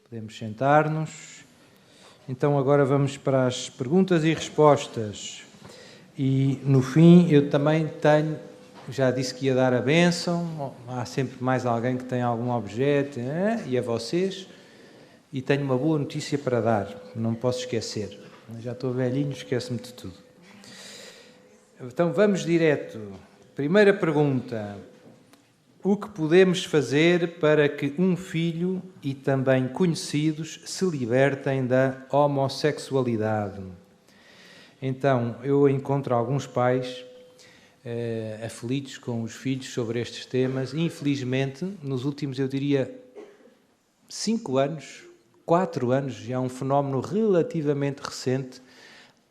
Podemos sentar-nos. Então agora vamos para as perguntas e respostas. E no fim eu também tenho, já disse que ia dar a bênção, há sempre mais alguém que tem algum objeto, e a vocês. E tenho uma boa notícia para dar, não posso esquecer. Já estou velhinho, esqueço-me de tudo. Então vamos direto. Primeira pergunta. O que podemos fazer para que um filho e também conhecidos se libertem da homossexualidade? Então, eu encontro alguns pais aflitos com os filhos sobre estes temas. Infelizmente, nos últimos, eu diria, 5 anos, 4 anos, já é um fenómeno relativamente recente,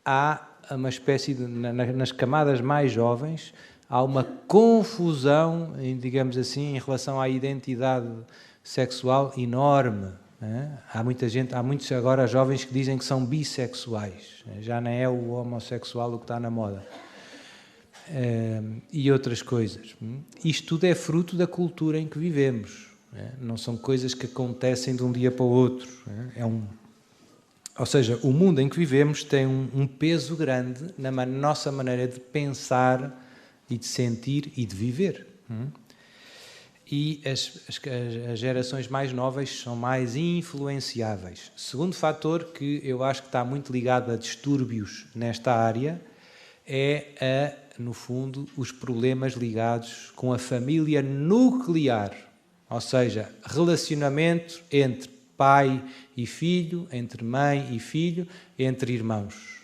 há uma espécie de, nas camadas mais jovens, há uma confusão, digamos assim, em relação à identidade sexual enorme. Há muitos agora jovens que dizem que são bissexuais, já não é o homossexual o que está na moda. E outras coisas. Isto tudo é fruto da cultura em que vivemos. Não são coisas que acontecem de um dia para o outro. Ou seja, o mundo em que vivemos tem um peso grande na nossa maneira de pensar e de sentir e de viver. E as gerações mais novas são mais influenciáveis. Segundo fator que eu acho que está muito ligado a distúrbios nesta área é, no fundo, os problemas ligados com a família nuclear. Ou seja, relacionamento entre pai e filho, entre mãe e filho, entre irmãos.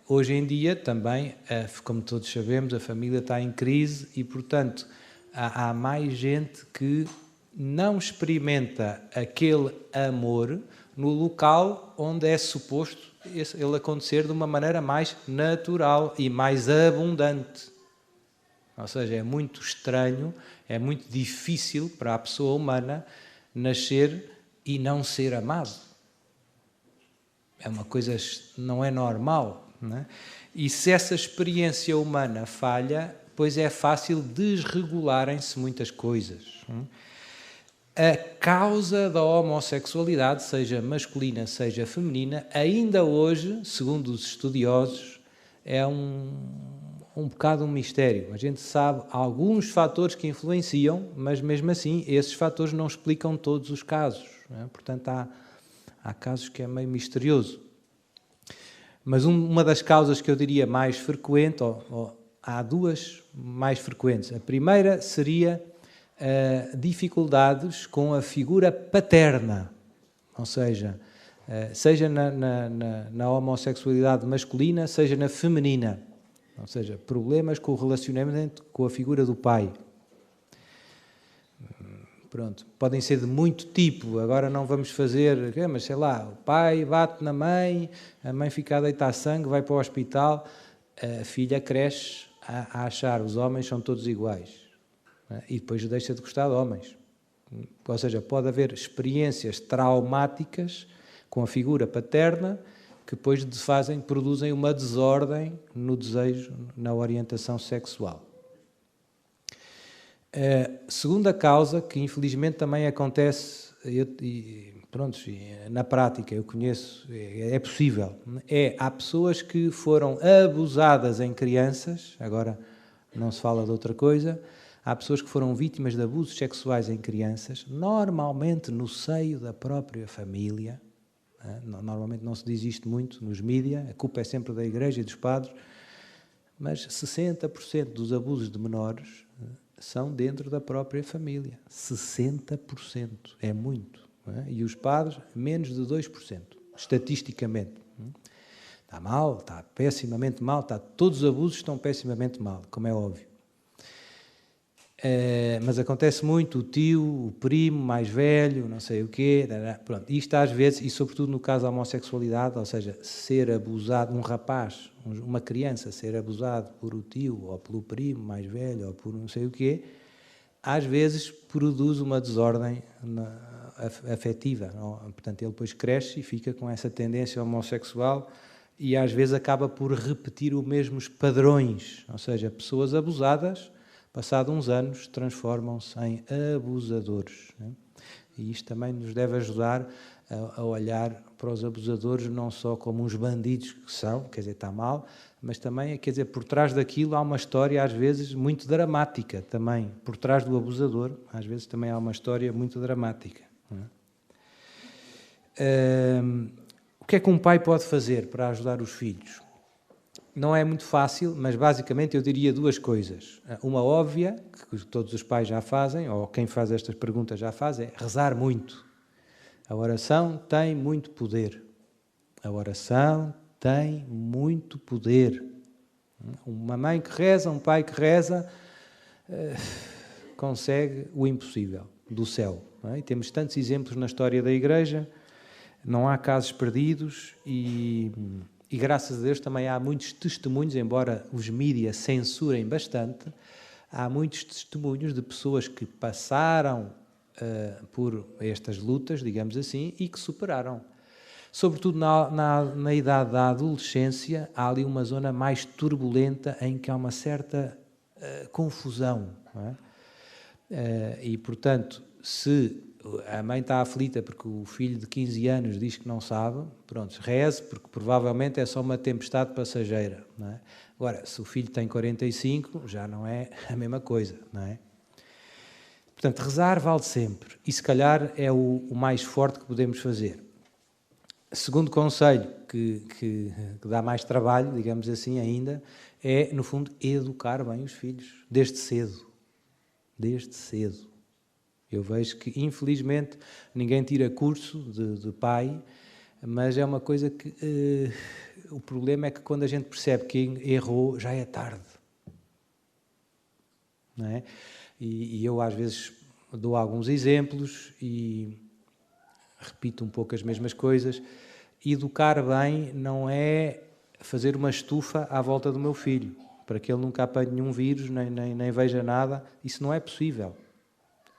Hoje em dia também, como todos sabemos, a família está em crise e, portanto, há mais gente que não experimenta aquele amor no local onde é suposto ele acontecer de uma maneira mais natural e mais abundante. Ou seja, é muito estranho, é muito difícil para a pessoa humana nascer e não ser amado. É uma coisa, não é normal. Não é? E se essa experiência humana falha, pois é fácil desregularem-se muitas coisas. A causa da homossexualidade, seja masculina, seja feminina, ainda hoje, segundo os estudiosos, é um bocado um mistério. A gente sabe alguns fatores que influenciam, mas mesmo assim esses fatores não explicam todos os casos. Não é? Portanto, há casos que é meio misterioso. Mas uma das causas que eu diria mais frequente, há duas mais frequentes. A primeira seria dificuldades com a figura paterna, ou seja, seja na homossexualidade masculina, seja na feminina, ou seja, problemas com o relacionamento com a figura do pai. Pronto, podem ser de muito tipo, agora não vamos fazer, mas sei lá, o pai bate na mãe, a mãe fica a deitar sangue, vai para o hospital, a filha cresce a achar os homens são todos iguais, e depois deixa de gostar de homens. Ou seja, pode haver experiências traumáticas com a figura paterna que depois produzem uma desordem no desejo, na orientação sexual. Segunda causa, que infelizmente também acontece, na prática eu conheço, é possível, há pessoas que foram abusadas em crianças, agora não se fala de outra coisa, há pessoas que foram vítimas de abusos sexuais em crianças, normalmente no seio da própria família, normalmente não se diz isto muito nos mídias, a culpa é sempre da igreja e dos padres, mas 60% dos abusos de menores são dentro da própria família. 60%. É muito. E os padres, menos de 2%. Estatisticamente. Está mal, está pessimamente mal, todos os abusos estão pessimamente mal, como é óbvio. Mas acontece muito, o tio, o primo mais velho, não sei o quê. Pronto. Isto às vezes, e sobretudo no caso da homossexualidade, ou seja, ser abusado, um rapaz, uma criança ser abusado por o tio ou pelo primo mais velho ou por não sei o quê, às vezes produz uma desordem afetiva. Portanto, ele depois cresce e fica com essa tendência homossexual e às vezes acaba por repetir os mesmos padrões, ou seja, pessoas abusadas, passados uns anos, transformam-se em abusadores. E isto também nos deve ajudar a olhar para os abusadores não só como uns bandidos que são, quer dizer, está mal, mas também, quer dizer, por trás daquilo há uma história, às vezes, muito dramática também. Por trás do abusador, às vezes, também há uma história muito dramática. Não é? O que é que um pai pode fazer para ajudar os filhos? Não é muito fácil, mas basicamente eu diria duas coisas. Uma óbvia, que todos os pais já fazem, ou quem faz estas perguntas já faz, é rezar muito. A oração tem muito poder. A oração tem muito poder. Uma mãe que reza, um pai que reza, consegue o impossível do céu. Não é? E temos tantos exemplos na história da Igreja, não há casos perdidos e graças a Deus também há muitos testemunhos, embora os mídias censurem bastante, há muitos testemunhos de pessoas que passaram por estas lutas, digamos assim, e que superaram. Sobretudo na idade da adolescência, há ali uma zona mais turbulenta em que há uma certa confusão. Não é? E, portanto, se a mãe está aflita porque o filho de 15 anos diz que não sabe, pronto, reze, porque provavelmente é só uma tempestade passageira. Não é? Agora, se o filho tem 45, já não é a mesma coisa, não é? Portanto, rezar vale sempre, e se calhar é o mais forte que podemos fazer. Segundo conselho, que dá mais trabalho, digamos assim ainda, é, no fundo, educar bem os filhos, desde cedo. Desde cedo. Eu vejo que, infelizmente, ninguém tira curso de pai, mas é uma coisa que... o problema é que quando a gente percebe que errou, já é tarde. Não é? E eu, às vezes, dou alguns exemplos e repito um pouco as mesmas coisas. Educar bem não é fazer uma estufa à volta do meu filho, para que ele nunca apanhe nenhum vírus, nem veja nada. Isso não é possível.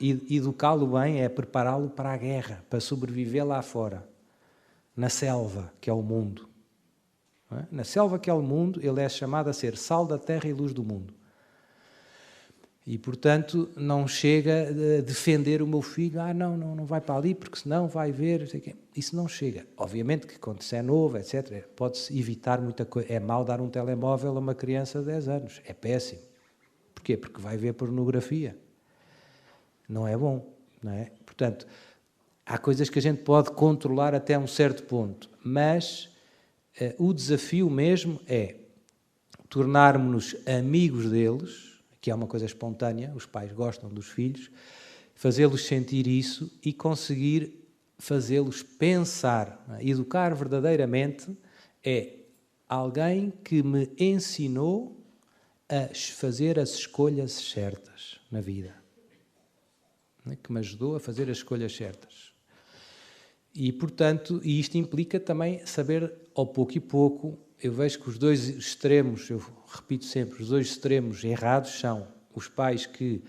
Educá-lo bem é prepará-lo para a guerra, para sobreviver lá fora, na selva, que é o mundo. Não é? Na selva, que é o mundo, ele é chamado a ser sal da terra e luz do mundo. E, portanto, não chega a defender o meu filho, não vai para ali, porque senão vai ver... Sei quê. Isso não chega. Obviamente que quando se é novo, etc., pode-se evitar muita coisa. É mau dar um telemóvel a uma criança de 10 anos. É péssimo. Porquê? Porque vai ver pornografia. Não é bom. Não é? Portanto, há coisas que a gente pode controlar até um certo ponto, mas o desafio mesmo é tornarmos-nos amigos deles, que é uma coisa espontânea, os pais gostam dos filhos, fazê-los sentir isso e conseguir fazê-los pensar. Educar verdadeiramente é alguém que me ensinou a fazer as escolhas certas na vida, que me ajudou a fazer as escolhas certas. E, portanto, isto implica também saber, ao pouco e pouco. Eu vejo que os dois extremos, eu repito sempre, os dois extremos errados são os pais que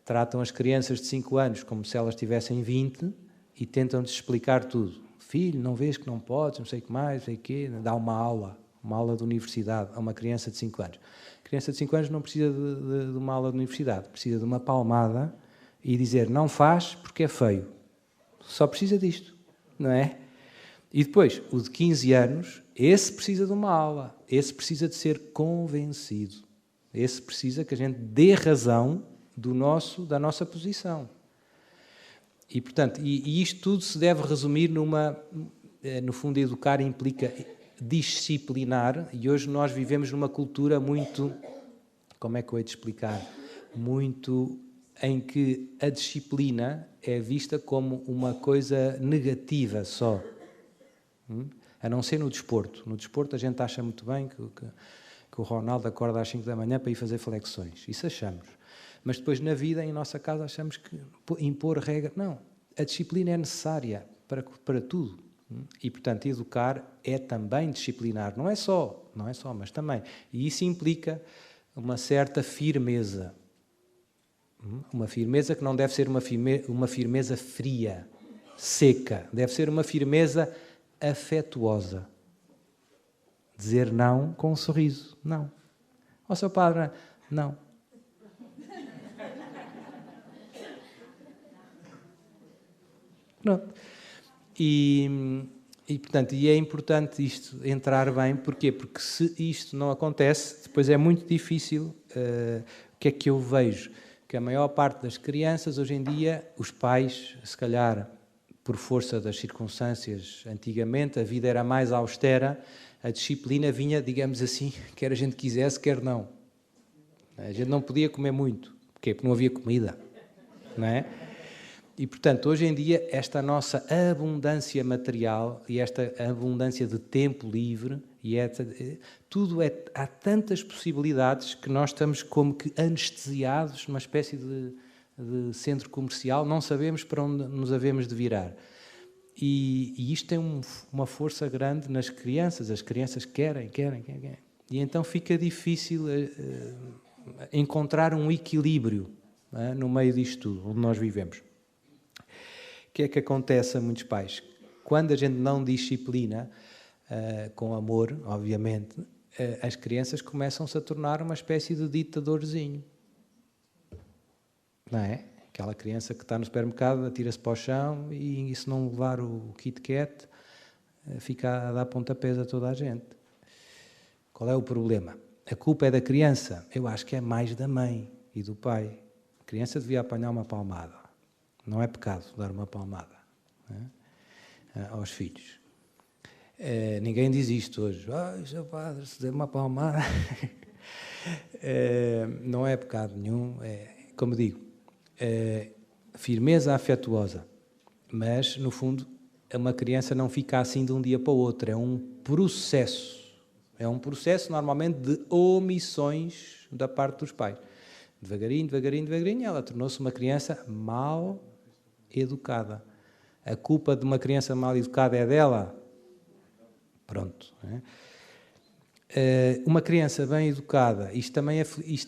tratam as crianças de 5 anos como se elas tivessem 20 e tentam-lhes explicar tudo. Filho, não vês que não podes, não sei o que mais, não sei o quê, dá uma aula de universidade a uma criança de 5 anos. A criança de 5 anos não precisa de uma aula de universidade, precisa de uma palmada e dizer não faz porque é feio. Só precisa disto, não é? E depois, o de 15 anos, esse precisa de uma aula, esse precisa de ser convencido, esse precisa que a gente dê razão da nossa posição. E, portanto, e isto tudo se deve resumir no fundo, educar implica disciplinar, e hoje nós vivemos numa cultura muito, como é que eu hei de explicar, muito em que a disciplina é vista como uma coisa negativa só. A não ser no desporto. No desporto a gente acha muito bem que o Ronaldo acorda às 5 da manhã para ir fazer flexões. Isso achamos. Mas depois na vida, em nossa casa, achamos que impor regra... Não. A disciplina é necessária para tudo. E, portanto, educar é também disciplinar. Não é só, mas também. E isso implica uma certa firmeza. Uma firmeza que não deve ser uma firmeza fria, seca. Deve ser uma firmeza afetuosa. Dizer não com um sorriso. Não. Ó seu padre, não. Pronto. Portanto, é importante isto entrar bem. Porquê? Porque se isto não acontece, depois é muito difícil. O que é que eu vejo? Que a maior parte das crianças, hoje em dia, os pais, se calhar, por força das circunstâncias, antigamente a vida era mais austera, a disciplina vinha, digamos assim, quer a gente quisesse, quer não. A gente não podia comer muito. Porquê? Porque não havia comida. Não é? E, portanto, hoje em dia, esta nossa abundância material e esta abundância de tempo livre, há tantas possibilidades que nós estamos como que anestesiados numa espécie de centro comercial, não sabemos para onde nos havemos de virar. E isto tem uma força grande nas crianças, as crianças querem. E então fica difícil encontrar um equilíbrio no meio disto tudo, onde nós vivemos. O que é que acontece a muitos pais? Quando a gente não disciplina, com amor, obviamente, as crianças começam-se a tornar uma espécie de ditadorzinho. Não é? Aquela criança que está no supermercado, atira-se para o chão e se não levar o Kit Kat, fica a dar pontapés a toda a gente. Qual é o problema? A culpa é da criança? Eu acho que é mais da mãe e do pai. A criança devia apanhar uma palmada. Não é pecado dar uma palmada, aos filhos. Ninguém diz isto hoje. Seu padre, se der uma palmada... não é pecado nenhum. Como digo, firmeza afetuosa. Mas, no fundo, uma criança não fica assim de um dia para o outro. É um processo. É um processo, normalmente, de omissões da parte dos pais. Devagarinho, ela tornou-se uma criança mal educada. A culpa de uma criança mal educada é dela? Pronto. Uma criança bem educada, isto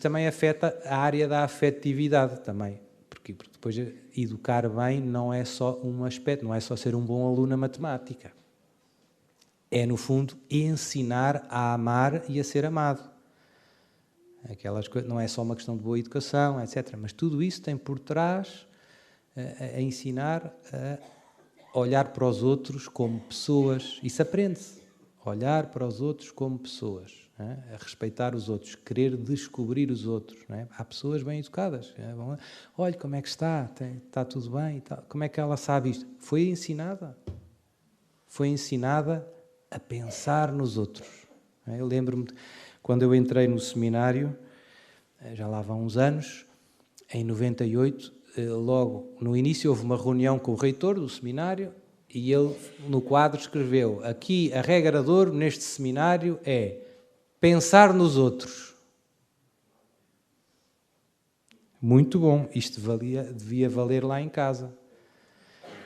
também afeta a área da afetividade também. Porque depois educar bem não é só um aspecto, não é só ser um bom aluno na matemática. É, no fundo, ensinar a amar e a ser amado. Aquelas coisas, não é só uma questão de boa educação, etc. Mas tudo isso tem por trás a ensinar a olhar para os outros como pessoas. Isso aprende-se. Olhar para os outros como pessoas. A respeitar os outros. Querer descobrir os outros. Não é? Há pessoas bem educadas. Olha, como é que está? Está tudo bem? E tal. Como é que ela sabe isto? Foi ensinada. Foi ensinada a pensar nos outros. Eu lembro-me, quando eu entrei no seminário, já lá vão uns anos, em 98, logo no início houve uma reunião com o reitor do seminário e ele no quadro escreveu: aqui a regra de ouro neste seminário é pensar nos outros. Muito bom, isto devia valer lá em casa.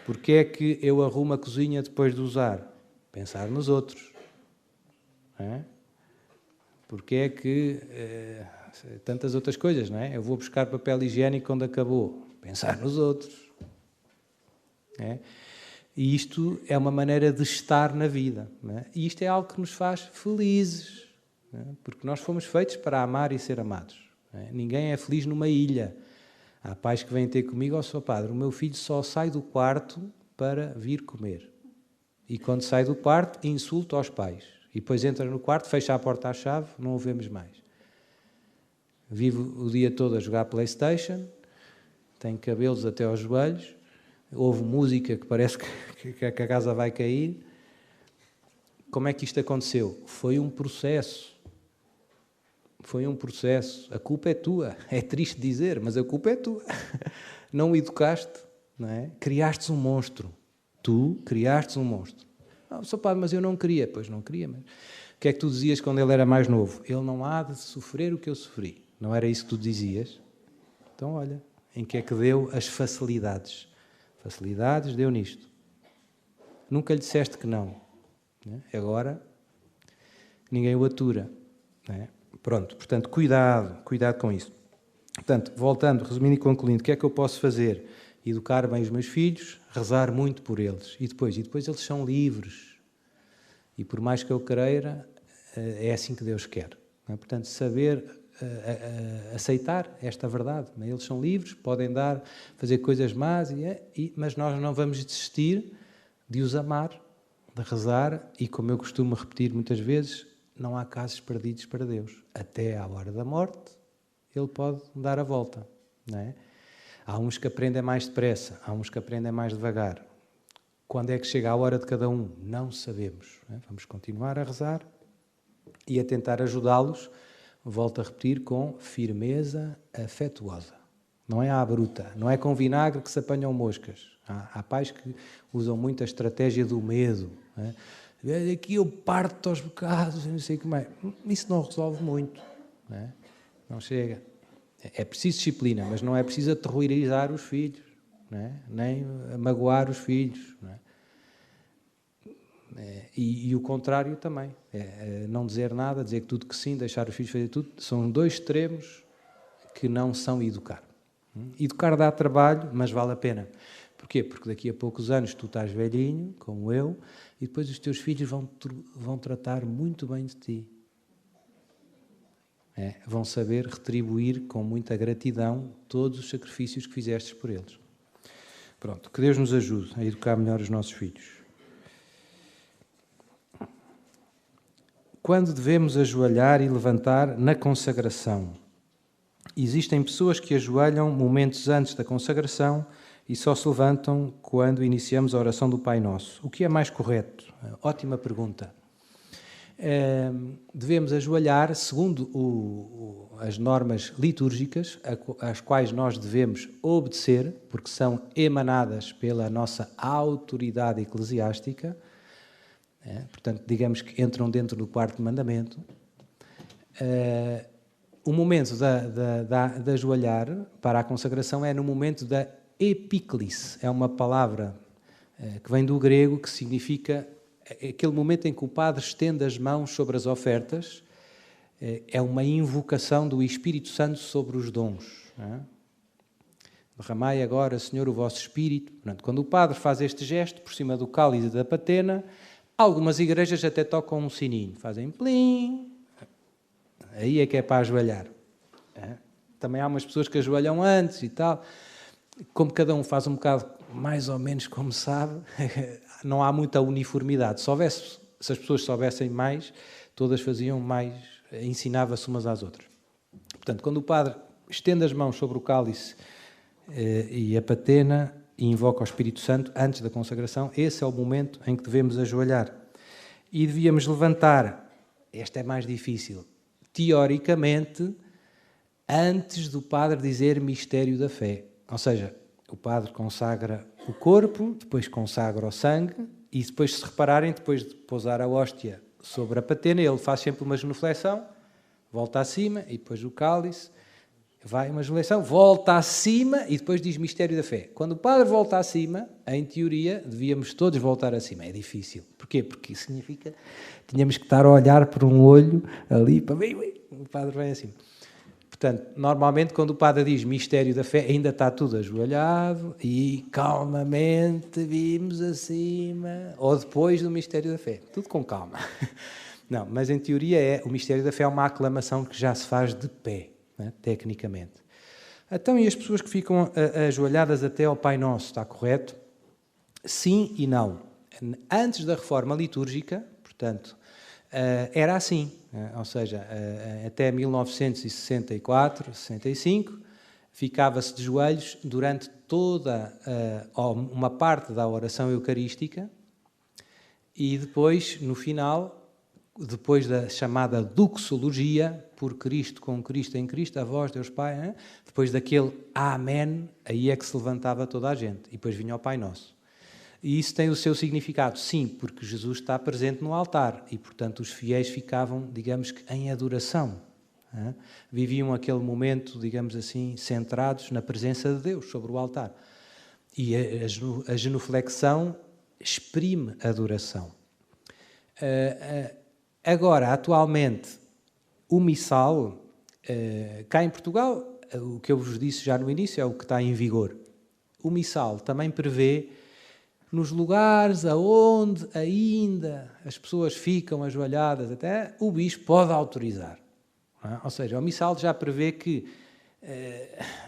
Porque é que eu arrumo a cozinha depois de usar? Pensar nos outros. Porque é que tantas outras coisas, não é? Eu vou buscar papel higiênico quando acabou. Pensar nos outros. E isto é uma maneira de estar na vida. Não é? E isto é algo que nos faz felizes. Não é? Porque nós fomos feitos para amar e ser amados. Não é? Ninguém é feliz numa ilha. Há pais que vêm ter comigo: Sr. Padre, o meu filho só sai do quarto para vir comer. E quando sai do quarto, insulta aos pais. E depois entra no quarto, fecha a porta à chave, não o vemos mais. Vive o dia todo a jogar PlayStation, tem cabelos até aos joelhos, ouve música que parece que a casa vai cair. Como é que isto aconteceu? Foi um processo. Foi um processo. A culpa é tua. É triste dizer, mas a culpa é tua. Não o educaste, não é? Criastes um monstro. Tu criastes um monstro. Não, Sr. Padre, mas eu não queria. Pois não queria, mas... O que é que tu dizias quando ele era mais novo? Ele não há de sofrer o que eu sofri. Não era isso que tu dizias? Então, olha, em que é que deu as facilidades? Facilidades deu nisto. Nunca lhe disseste que não. Agora, ninguém o atura. Não é? Pronto, portanto, cuidado com isso. Portanto, voltando, resumindo e concluindo, o que é que eu posso fazer? Educar bem os meus filhos, rezar muito por eles. E depois eles são livres. E por mais que eu queira, é assim que Deus quer. Não é? Portanto, saber aceitar esta verdade. Eles são livres, podem fazer coisas más, mas nós não vamos desistir de os amar, de rezar, e como eu costumo repetir muitas vezes, não há casos perdidos para Deus. Até à hora da morte, Ele pode dar a volta. Não é? Há uns que aprendem mais depressa, há uns que aprendem mais devagar. Quando é que chega a hora de cada um? Não sabemos. Não é? Vamos continuar a rezar e a tentar ajudá-los, volto a repetir, com firmeza afetuosa. Não é à bruta, não é com vinagre que se apanham moscas. Há pais que usam muito a estratégia do medo. Não é? Aqui eu parto aos bocados, não sei o que mais. Isso não resolve muito. Não é? Não chega. É preciso disciplina, mas não é preciso aterrorizar os filhos, não é? Nem magoar os filhos. Não é? E o contrário também. Não dizer nada, dizer que tudo que sim, deixar os filhos fazer tudo. São dois extremos que não são educar. Educar dá trabalho, mas vale a pena. Porquê? Porque daqui a poucos anos tu estás velhinho, como eu, e depois os teus filhos vão tratar muito bem de ti. Vão saber retribuir com muita gratidão todos os sacrifícios que fizestes por eles. Pronto, que Deus nos ajude a educar melhor os nossos filhos. Quando devemos ajoelhar e levantar na consagração? Existem pessoas que ajoelham momentos antes da consagração e só se levantam quando iniciamos a oração do Pai Nosso. O que é mais correto? Ótima pergunta. Devemos ajoelhar segundo as normas litúrgicas, às quais nós devemos obedecer, porque são emanadas pela nossa autoridade eclesiástica. Portanto, digamos que entram dentro do quarto mandamento. O momento de ajoelhar para a consagração é no momento da epíclise. É uma palavra que vem do grego, que significa aquele momento em que o padre estende as mãos sobre as ofertas. É uma invocação do Espírito Santo sobre os dons. Derramai agora, Senhor, o vosso Espírito. Portanto, quando o padre faz este gesto por cima do cálice da patena, algumas igrejas até tocam um sininho, fazem plim. Aí é que é para ajoelhar. Também há umas pessoas que ajoelham antes e tal. Como cada um faz um bocado mais ou menos como sabe, não há muita uniformidade. Se as pessoas soubessem mais, todas faziam mais, ensinava-se umas às outras. Portanto, quando o padre estende as mãos sobre o cálice e a patena e invoca o Espírito Santo antes da consagração, esse é o momento em que devemos ajoelhar. E devíamos levantar, esta é mais difícil, teoricamente, antes do padre dizer mistério da fé. Ou seja, o padre consagra o corpo, depois consagra o sangue, e depois, se repararem, depois de pousar a hóstia sobre a patena, ele faz sempre uma genuflexão, volta acima, e depois o cálice, vai uma genuflexão, volta acima, e depois diz mistério da fé. Quando o padre volta acima, em teoria, devíamos todos voltar acima. É difícil. Porquê? Porque isso significa que tínhamos que estar a olhar por um olho ali, para o padre vem acima. Portanto, normalmente, quando o padre diz mistério da fé, ainda está tudo ajoelhado e calmamente vimos acima, ou depois do mistério da fé. Tudo com calma. Não, mas em teoria o mistério da fé é uma aclamação que já se faz de pé, né, tecnicamente. Então, e as pessoas que ficam ajoelhadas até ao Pai Nosso, está correto? Sim e não. Antes da reforma litúrgica, portanto, era assim. Ou seja, até 1964, 65, ficava-se de joelhos durante toda uma parte da oração eucarística e depois, no final, depois da chamada doxologia, por Cristo, com Cristo, em Cristo, a vós, Deus Pai, depois daquele Amém, aí é que se levantava toda a gente e depois vinha o Pai Nosso. E isso tem o seu significado, sim, porque Jesus está presente no altar e, portanto, os fiéis ficavam, digamos que, em adoração. Viviam aquele momento, digamos assim, centrados na presença de Deus sobre o altar. E a genuflexão exprime a adoração. Agora, atualmente, o missal, cá em Portugal, o que eu vos disse já no início é o que está em vigor. O missal também prevê nos lugares aonde ainda as pessoas ficam ajoelhadas, até o bispo pode autorizar. não é? Ou seja, o missal já prevê que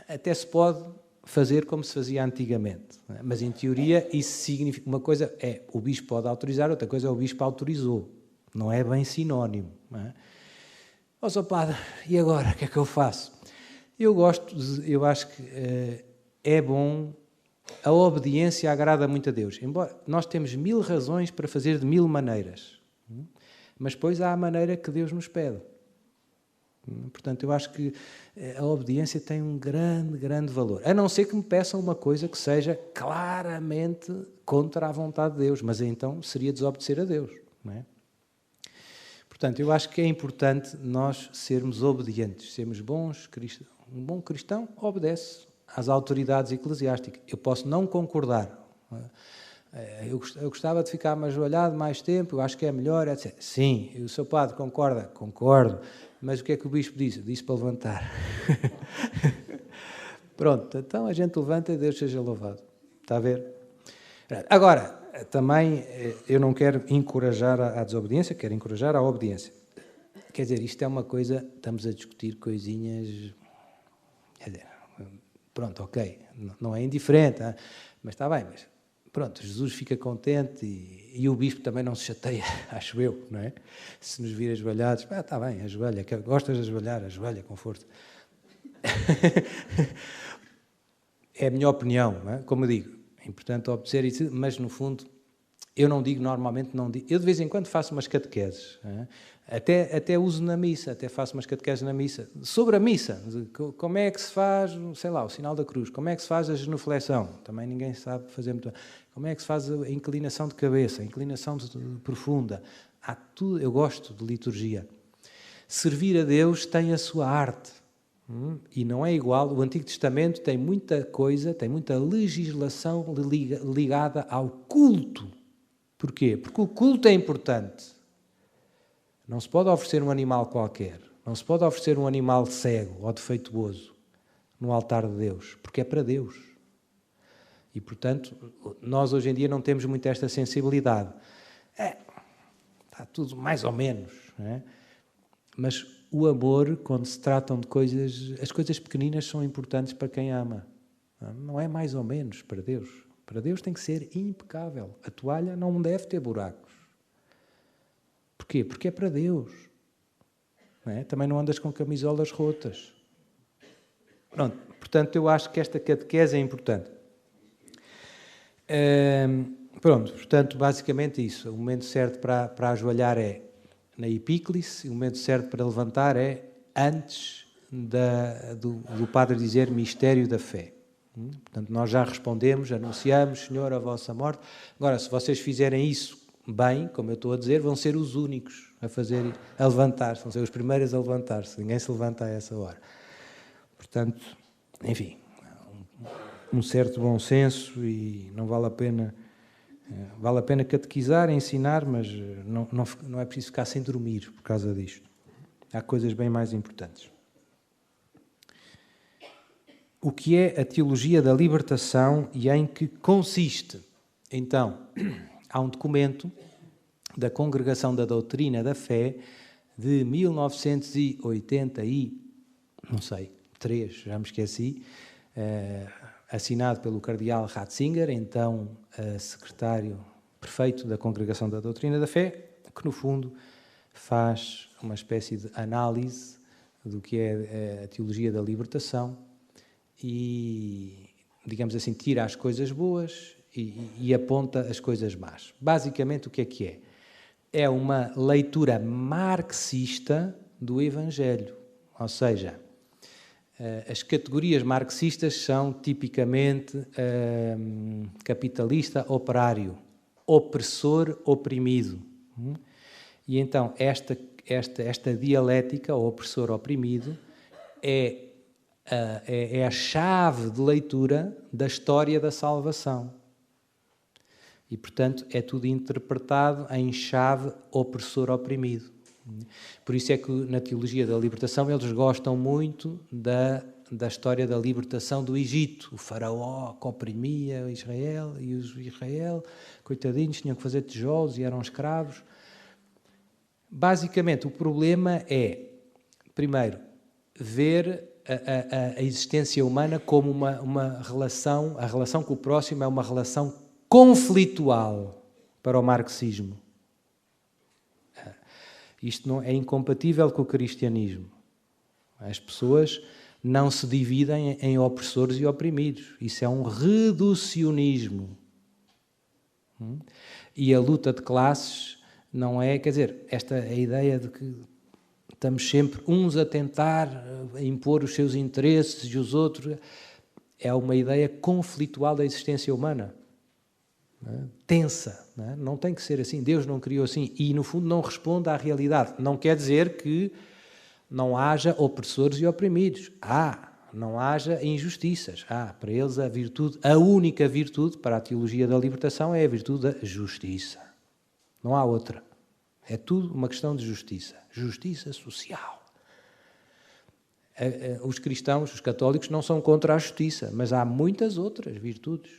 até se pode fazer como se fazia antigamente, não é? Mas em teoria isso significa, uma coisa é o bispo pode autorizar, outra coisa é o bispo autorizou, não é bem sinónimo, não é? Ó, Sr. Padre, e agora, o que é que eu faço? Eu acho que é bom, a obediência agrada muito a Deus, embora nós temos 1000 razões para fazer de 1000 maneiras, mas depois há a maneira que Deus nos pede. Portanto, eu acho que a obediência tem um grande valor, a não ser que me peçam uma coisa que seja claramente contra a vontade de Deus, mas então seria desobedecer a Deus, não é? Portanto, eu acho que é importante nós sermos obedientes, sermos bons cristãos. Um bom cristão obedece às autoridades eclesiásticas. Eu posso não concordar. Eu gostava de ficar ajoelhado mais tempo, eu acho que é melhor, etc. Sim, e o seu padre concorda? Concordo. Mas o que é que o bispo disse? Disse para levantar. Pronto, então a gente levanta e Deus seja louvado. Está a ver? Agora, também eu não quero encorajar a desobediência, quero encorajar a obediência. Quer dizer, isto é uma coisa, estamos a discutir coisinhas, quer dizer, pronto, ok, não é indiferente, hein? Mas está bem, mas pronto, Jesus fica contente e o bispo também não se chateia, acho eu, não é? Se nos vir ajoelhados, está bem, ajoelha, gostas de ajoelhar, ajoelha com força. É a minha opinião, não é? Como eu digo, é importante obedecer isso, mas no fundo eu não digo, normalmente não digo. Eu de vez em quando faço umas catequeses, até uso na missa, até faço umas catequeses na missa, sobre a missa, como é que se faz, sei lá, o sinal da cruz, como é que se faz a genuflexão, também ninguém sabe fazer muito bem, como é que se faz a inclinação de cabeça, a inclinação profunda, há tudo, eu gosto de liturgia. Servir a Deus tem a sua arte, e não é igual, o Antigo Testamento tem muita coisa, tem muita legislação ligada ao culto. Porquê? Porque o culto é importante. Não se pode oferecer um animal qualquer, não se pode oferecer um animal cego ou defeituoso no altar de Deus, porque é para Deus. E, portanto, nós hoje em dia não temos muito esta sensibilidade. Está tudo mais ou menos, não é? Mas o amor, quando se tratam de coisas, as coisas pequeninas são importantes para quem ama. Não é mais ou menos para Deus. Para Deus tem que ser impecável. A toalha não deve ter buracos. Porquê? Porque é para Deus. Não é? Também não andas com camisolas rotas. Pronto. Portanto, eu acho que esta catequese é importante. Pronto. Portanto, basicamente isso. O momento certo para ajoelhar é na epíclise. O momento certo para levantar é antes do padre dizer mistério da fé. Portanto, nós já respondemos, anunciamos, Senhor, a vossa morte. Agora, se vocês fizerem isso bem, como eu estou a dizer, vão ser os únicos a levantar-se, vão ser os primeiros a levantar-se. Ninguém se levanta a essa hora. Portanto, enfim, um certo bom senso e não vale a pena... Vale a pena catequizar, ensinar, mas não é preciso ficar sem dormir por causa disto. Há coisas bem mais importantes. O que é a teologia da libertação e em que consiste? Então, há um documento da Congregação da Doutrina da Fé de 1983, já me esqueci, assinado pelo cardeal Ratzinger, então secretário prefeito da Congregação da Doutrina da Fé, que no fundo faz uma espécie de análise do que é a teologia da libertação e, digamos assim, tira as coisas boas e aponta as coisas más. Basicamente, o que é? É uma leitura marxista do Evangelho, ou seja, as categorias marxistas são tipicamente capitalista, operário, opressor, oprimido. E então esta dialética, opressor-oprimido, é a chave de leitura da história da salvação. E, portanto, é tudo interpretado em chave opressor-oprimido. Por isso é que na teologia da libertação eles gostam muito da história da libertação do Egito. O faraó que oprimia Israel e os Israel, coitadinhos, tinham que fazer tijolos e eram escravos. Basicamente, o problema é, primeiro, ver a existência humana como uma relação, a relação com o próximo é uma relação conflitual para o marxismo. Isto não é incompatível com o cristianismo. As pessoas não se dividem em opressores e oprimidos. Isso é um reducionismo. E a luta de classes não é, quer dizer, esta é a ideia de que estamos sempre uns a tentar impor os seus interesses e os outros, é uma ideia conflitual da existência humana. Tensa, não tem que ser assim. Deus não criou assim e, no fundo, não responde à realidade. Não quer dizer que não haja opressores e oprimidos. Não haja injustiças. Para eles a virtude, a única virtude para a teologia da libertação é a virtude da justiça. Não há outra. É tudo uma questão de justiça. Justiça social. Os cristãos, os católicos, não são contra a justiça, mas há muitas outras virtudes.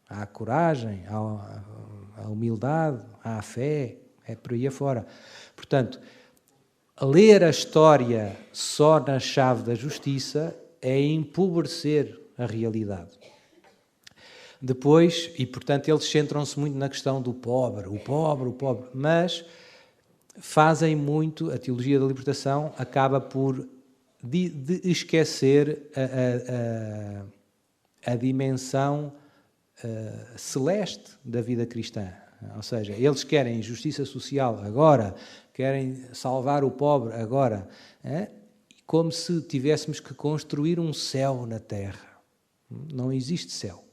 Há a coragem, há a humildade, há a fé, é por aí afora. Portanto, ler a história só na chave da justiça é empobrecer a realidade. Depois, e portanto eles centram-se muito na questão do pobre, mas fazem muito, a teologia da libertação acaba por de esquecer a dimensão celeste da vida cristã. Ou seja, eles querem justiça social agora, querem salvar o pobre agora, como se tivéssemos que construir um céu na terra. Não existe céu.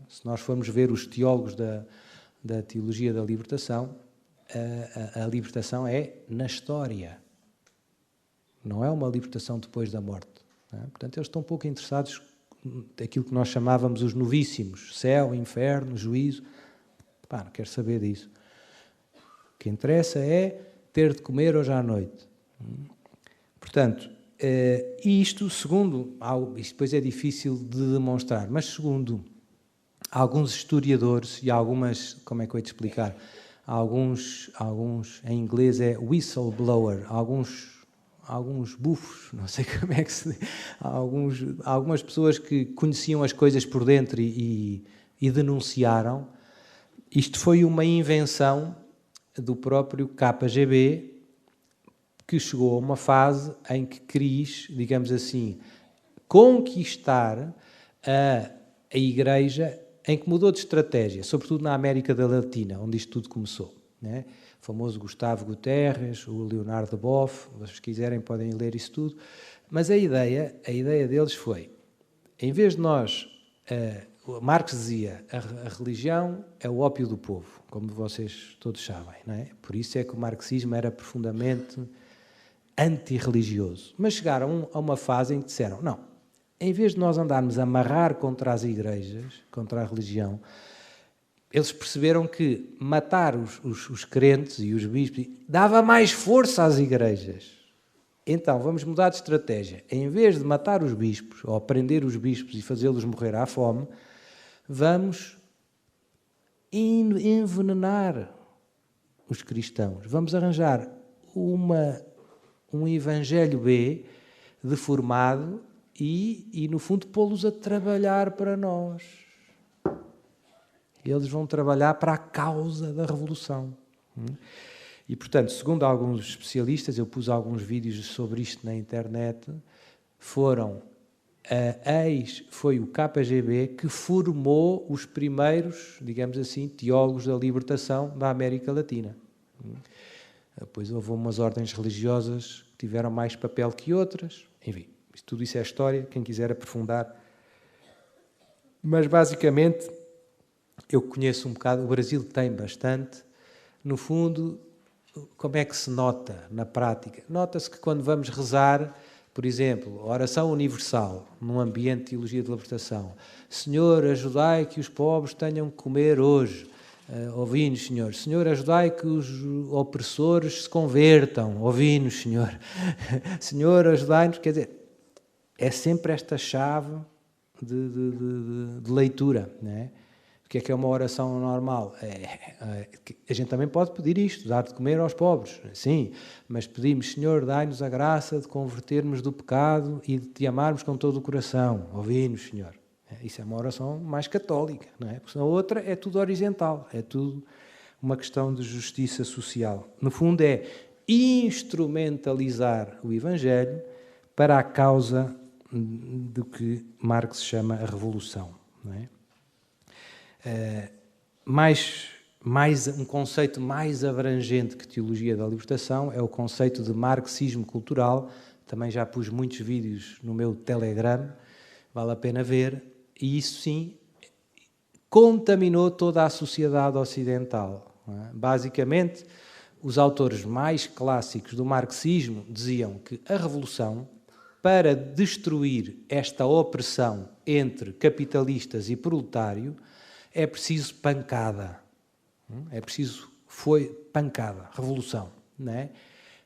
Se nós formos ver os teólogos da teologia da libertação, a libertação é na história. Não é uma libertação depois da morte. Portanto, eles estão um pouco interessados naquilo que nós chamávamos os novíssimos, céu, inferno, juízo. Não quero saber disso. O que interessa é ter de comer hoje à noite. Portanto, isto, segundo, isto depois é difícil de demonstrar, mas segundo alguns historiadores e algumas, como é que eu ia te explicar? Alguns em inglês é whistleblower, alguns bufos, não sei como é que se diz, algumas pessoas que conheciam as coisas por dentro e denunciaram. Isto foi uma invenção do próprio KGB, que chegou a uma fase em que quis, digamos assim, conquistar a Igreja, em que mudou de estratégia, sobretudo na América da Latina, onde isto tudo começou. O famoso Gustavo Guterres, o Leonardo Boff, se vocês quiserem podem ler isso tudo, mas a ideia deles foi, em vez de nós, Marx dizia, a religião é o ópio do povo, como vocês todos sabem, não é? Por isso é que o marxismo era profundamente antirreligioso. Mas chegaram a uma fase em que disseram, não, em vez de nós andarmos a amarrar contra as igrejas, contra a religião, eles perceberam que matar os crentes e os bispos dava mais força às igrejas. Então, vamos mudar de estratégia. Em vez de matar os bispos, ou prender os bispos e fazê-los morrer à fome, vamos envenenar os cristãos. Vamos arranjar um evangelho B deformado e, no fundo, pô-los a trabalhar para nós. Eles vão trabalhar para a causa da revolução. E, portanto, segundo alguns especialistas, eu pus alguns vídeos sobre isto na internet, foi o KGB que formou os primeiros, digamos assim, teólogos da libertação da América Latina. Depois houve umas ordens religiosas que tiveram mais papel que outras. Enfim, tudo isso é história, quem quiser aprofundar. Mas, basicamente, eu conheço um bocado, o Brasil tem bastante. No fundo, como é que se nota na prática? Nota-se que quando vamos rezar, por exemplo, a oração universal, num ambiente de teologia de libertação, Senhor, ajudai que os pobres tenham que comer hoje. Ouvi-nos, Senhor. Senhor, ajudai que os opressores se convertam. Ouvi-nos, Senhor. Senhor, ajudai-nos. Quer dizer, é sempre esta chave de leitura, não é? O que é uma oração normal? A gente também pode pedir isto, dar de comer aos pobres. Sim, mas pedimos, Senhor, dai-nos a graça de convertermos do pecado e de te amarmos com todo o coração. Ouvi-nos, Senhor. Isso é uma oração mais católica, não é? Porque a outra é tudo horizontal, é tudo uma questão de justiça social. No fundo é instrumentalizar o Evangelho para a causa do que Marx chama a revolução, não é? Um conceito mais abrangente que teologia da libertação é o conceito de marxismo cultural. Também já pus muitos vídeos no meu Telegram, vale a pena ver, e isso sim contaminou toda a sociedade ocidental. Não é? Basicamente, os autores mais clássicos do marxismo diziam que a revolução, para destruir esta opressão entre capitalistas e proletário, é preciso pancada. É preciso, pancada, revolução, não é?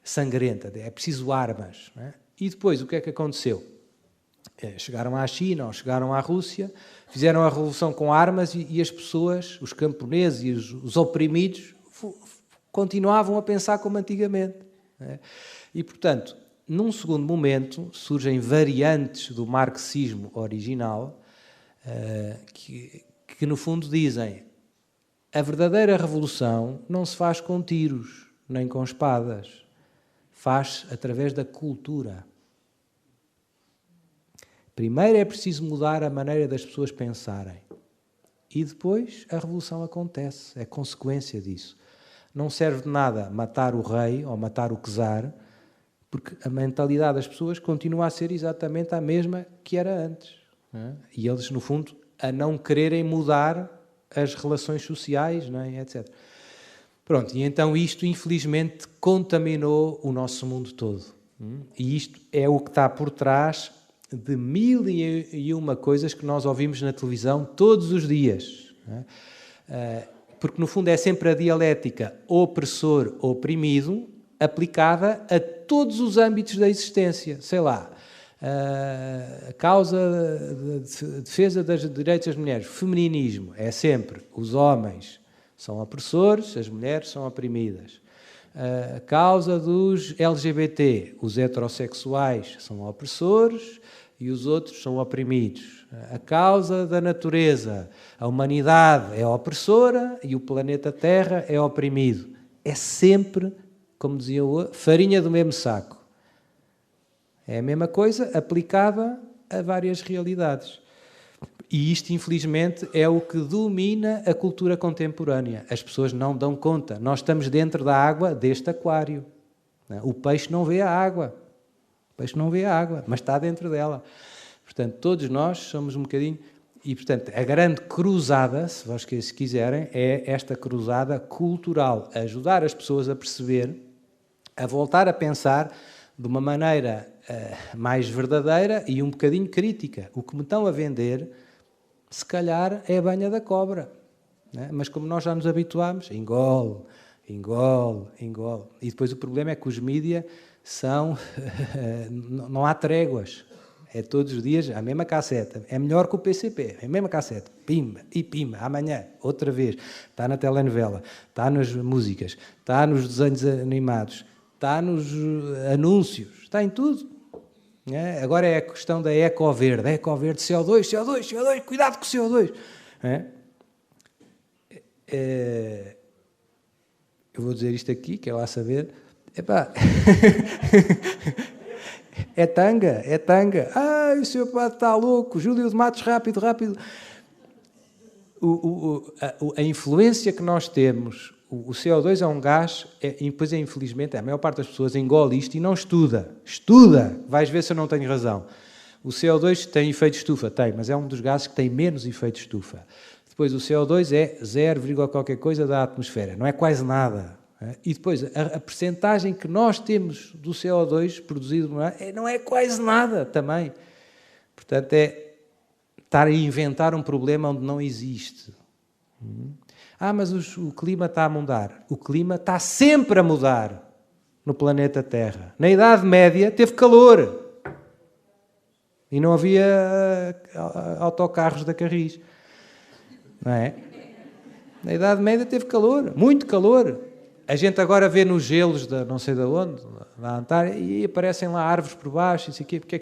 Sangrenta, é preciso armas. Não é? E depois, o que é que aconteceu? Chegaram à China ou chegaram à Rússia, fizeram a revolução com armas e as pessoas, os camponeses e os oprimidos, continuavam a pensar como antigamente. Não é? E, portanto, num segundo momento, surgem variantes do marxismo original que no fundo dizem: a verdadeira revolução não se faz com tiros, nem com espadas. Faz através da cultura. Primeiro é preciso mudar a maneira das pessoas pensarem. E depois a revolução acontece, é consequência disso. Não serve de nada matar o rei ou matar o czar, porque a mentalidade das pessoas continua a ser exatamente a mesma que era antes. Não é? E eles, no fundo, a não quererem mudar as relações sociais, não é? Etc. Pronto, e então isto, infelizmente, contaminou o nosso mundo todo. E isto é o que está por trás de 1001 coisas que nós ouvimos na televisão todos os dias. Não é? Porque, no fundo, é sempre a dialética opressor-oprimido aplicada a todos os âmbitos da existência. Sei lá, a causa de defesa dos direitos das mulheres, feminismo, é sempre os homens são opressores, as mulheres são oprimidas. A causa dos LGBT, os heterossexuais são opressores e os outros são oprimidos. A causa da natureza, a humanidade é opressora e o planeta Terra é oprimido. É sempre, como dizia o outro, farinha do mesmo saco. É a mesma coisa aplicada a várias realidades. E isto, infelizmente, é o que domina a cultura contemporânea. As pessoas não dão conta. Nós estamos dentro da água deste aquário. O peixe não vê a água. O peixe não vê a água, mas está dentro dela. Portanto, todos nós somos um bocadinho... E, portanto, a grande cruzada, se vocês quiserem, é esta cruzada cultural. Ajudar as pessoas a perceber, a voltar a pensar de uma maneira mais verdadeira e um bocadinho crítica. O que me estão a vender, se calhar, é a banha da cobra. Não é? Mas como nós já nos habituámos, engole, engole, engole. E depois o problema é que os mídias são... não há tréguas. É todos os dias a mesma cassete. É melhor que o PCP. É a mesma cassete. Pimba e pimba. Amanhã, outra vez. Está na telenovela. Está nas músicas. Está nos desenhos animados. Está nos anúncios. Está em tudo. É? Agora é a questão da Ecoverde. Ecoverde, CO2, CO2, CO2. Cuidado com o CO2. Eu vou dizer isto aqui, que é lá saber. Epá... É tanga, é tanga. O senhor padre está louco. Júlio de Matos, rápido, rápido. A influência que nós temos, o CO2 é um gás, e depois, infelizmente, a maior parte das pessoas engole isto e não estuda. Estuda! Vais ver se eu não tenho razão. O CO2 tem efeito estufa? Tem, mas é um dos gases que tem menos efeito estufa. Depois, o CO2 é 0, qualquer coisa da atmosfera. Não é quase nada. E depois, a percentagem que nós temos do CO2 produzido não é quase nada também. Portanto, é estar a inventar um problema onde não existe. Mas o clima está a mudar. O clima está sempre a mudar no planeta Terra. Na Idade Média teve calor. E não havia autocarros da Carris. Não é? Na Idade Média teve calor, muito calor. A gente agora vê nos gelos da não sei de onde, da Antártida, e aparecem lá árvores por baixo, isso aqui. O que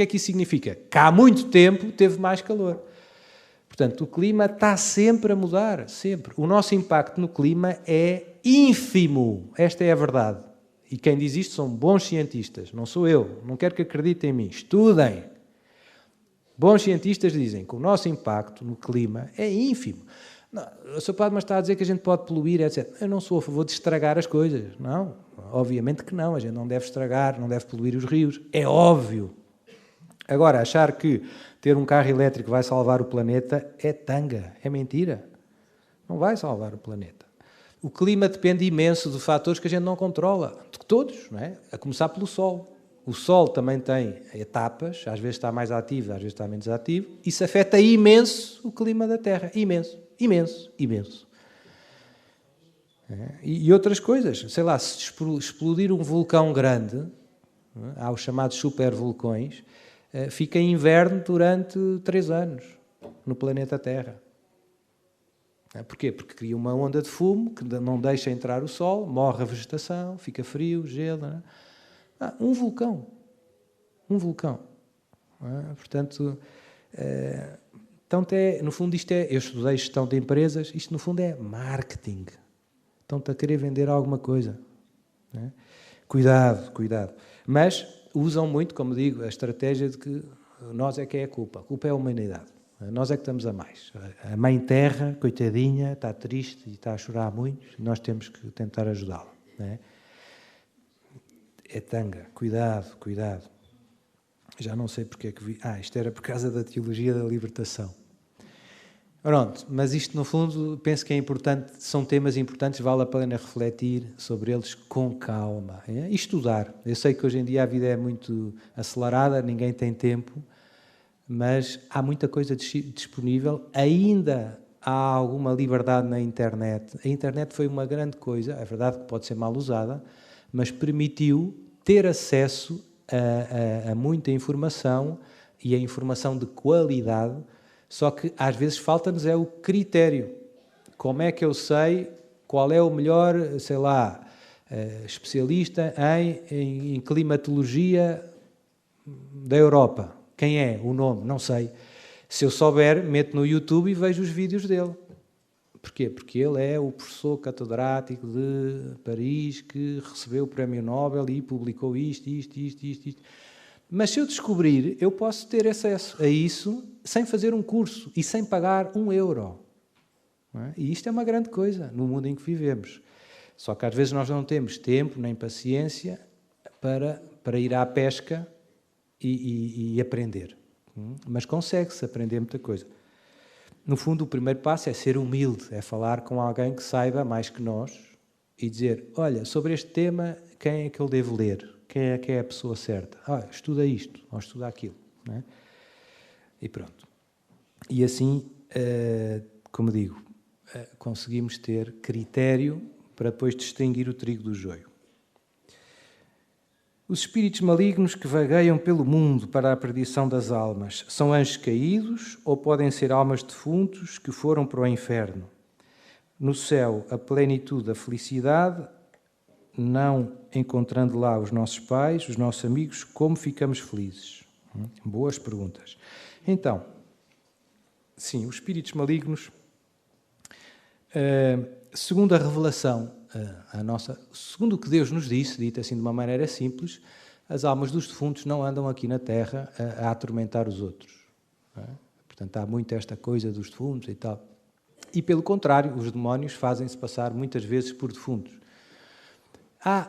é que isso significa? Que há muito tempo teve mais calor. Portanto, o clima está sempre a mudar, sempre. O nosso impacto no clima é ínfimo. Esta é a verdade. E quem diz isto são bons cientistas, não sou eu. Não quero que acreditem em mim. Estudem. Bons cientistas dizem que o nosso impacto no clima é ínfimo. Não, o Sr. Padre, mas está a dizer que a gente pode poluir, etc. Eu não sou a favor de estragar as coisas. Não, obviamente que não. A gente não deve estragar, não deve poluir os rios. É óbvio. Agora, achar que ter um carro elétrico vai salvar o planeta é tanga, é mentira. Não vai salvar o planeta. O clima depende imenso de fatores que a gente não controla. De todos, não é? A começar pelo Sol. O Sol também tem etapas, às vezes está mais ativo, às vezes está menos ativo. Isso afeta imenso o clima da Terra. Imenso, imenso, imenso. E outras coisas. Sei lá, se explodir um vulcão grande, há os chamados supervulcões, fica em inverno durante 3 anos no planeta Terra. Porquê? Porque cria uma onda de fumo que não deixa entrar o sol, morre a vegetação, fica frio, gelo. Não é? Um vulcão. Um vulcão. Portanto, então no fundo isto é... Eu estudei gestão de empresas, isto no fundo é marketing. Estão-te a querer vender alguma coisa. Não é? Cuidado, cuidado. Mas usam muito, como digo, a estratégia de que nós é que é a culpa. A culpa é a humanidade. Nós é que estamos a mais. A Mãe Terra, coitadinha, está triste e está a chorar muito. Nós temos que tentar ajudá-la. Não é? É tanga. Cuidado, cuidado. Já não sei porque é que vi... isto era por causa da teologia da libertação. Pronto, mas isto no fundo penso que é importante, são temas importantes, vale a pena refletir sobre eles com calma e estudar. Eu sei que hoje em dia a vida é muito acelerada, ninguém tem tempo, mas há muita coisa disponível, ainda há alguma liberdade na internet. A internet foi uma grande coisa, é verdade que pode ser mal usada, mas permitiu ter acesso a muita informação e a informação de qualidade. Só que às vezes falta-nos é o critério. Como é que eu sei qual é o melhor, sei lá, especialista em climatologia da Europa? Quem é? O nome? Não sei. Se eu souber, meto no YouTube e vejo os vídeos dele. Porquê? Porque ele é o professor catedrático de Paris que recebeu o Prémio Nobel e publicou isto. Mas se eu descobrir, eu posso ter acesso a isso sem fazer um curso e sem pagar €1. Não é? E isto é uma grande coisa no mundo em que vivemos. Só que às vezes nós não temos tempo nem paciência para ir à pesca e aprender. Mas consegue-se aprender muita coisa. No fundo, o primeiro passo é ser humilde, é falar com alguém que saiba mais que nós e dizer, olha, sobre este tema, quem é que eu devo ler? Quem é que é a pessoa certa? Estuda isto, ou estuda aquilo. Não é? E pronto. E assim, como digo, conseguimos ter critério para depois distinguir o trigo do joio. Os espíritos malignos que vagueiam pelo mundo para a perdição das almas são anjos caídos ou podem ser almas defuntos que foram para o inferno? No céu, a plenitude da felicidade, não encontrando lá os nossos pais, os nossos amigos, como ficamos felizes? Boas perguntas. Então, sim, os espíritos malignos, segundo a revelação, segundo o que Deus nos disse, dito assim de uma maneira simples, as almas dos defuntos não andam aqui na Terra a atormentar os outros. Não é? Portanto, há muito esta coisa dos defuntos e tal. E, pelo contrário, os demónios fazem-se passar muitas vezes por defuntos.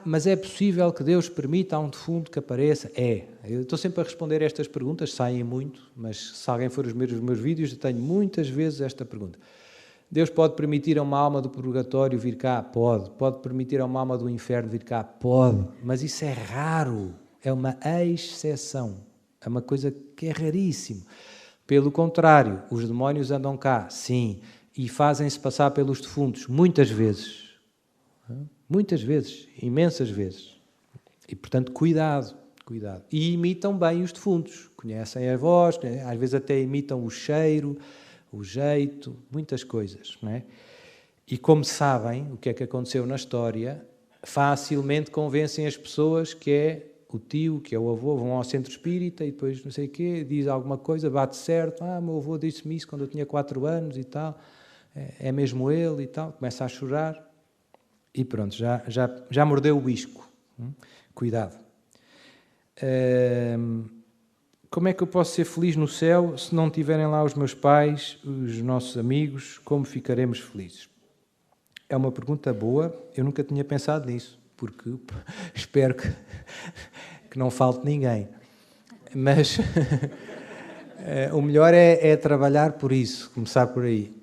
Mas é possível que Deus permita a um defunto que apareça? Eu estou sempre a responder estas perguntas, saem muito, mas se alguém for os meus vídeos, eu tenho muitas vezes esta pergunta. Deus pode permitir a uma alma do purgatório vir cá? Pode. Pode permitir a uma alma do inferno vir cá? Pode. Mas isso é raro. É uma exceção. É uma coisa que é raríssimo. Pelo contrário, os demónios andam cá, sim, e fazem-se passar pelos defuntos, muitas vezes. Muitas vezes, imensas vezes. E, portanto, cuidado. E imitam bem os defuntos. Conhecem a voz, às vezes até imitam o cheiro, o jeito, muitas coisas, não é? E como sabem o que é que aconteceu na história, facilmente convencem as pessoas que é o tio, que é o avô, vão ao centro espírita e depois não sei o quê, diz alguma coisa, bate certo, meu avô disse-me isso quando eu tinha 4 anos e tal, é mesmo ele e tal, começa a chorar e pronto, já mordeu o isco. Cuidado. Como é que eu posso ser feliz no céu se não tiverem lá os meus pais, os nossos amigos, como ficaremos felizes? É uma pergunta boa, eu nunca tinha pensado nisso, porque espero que não falte ninguém. Mas o melhor é trabalhar por isso, começar por aí.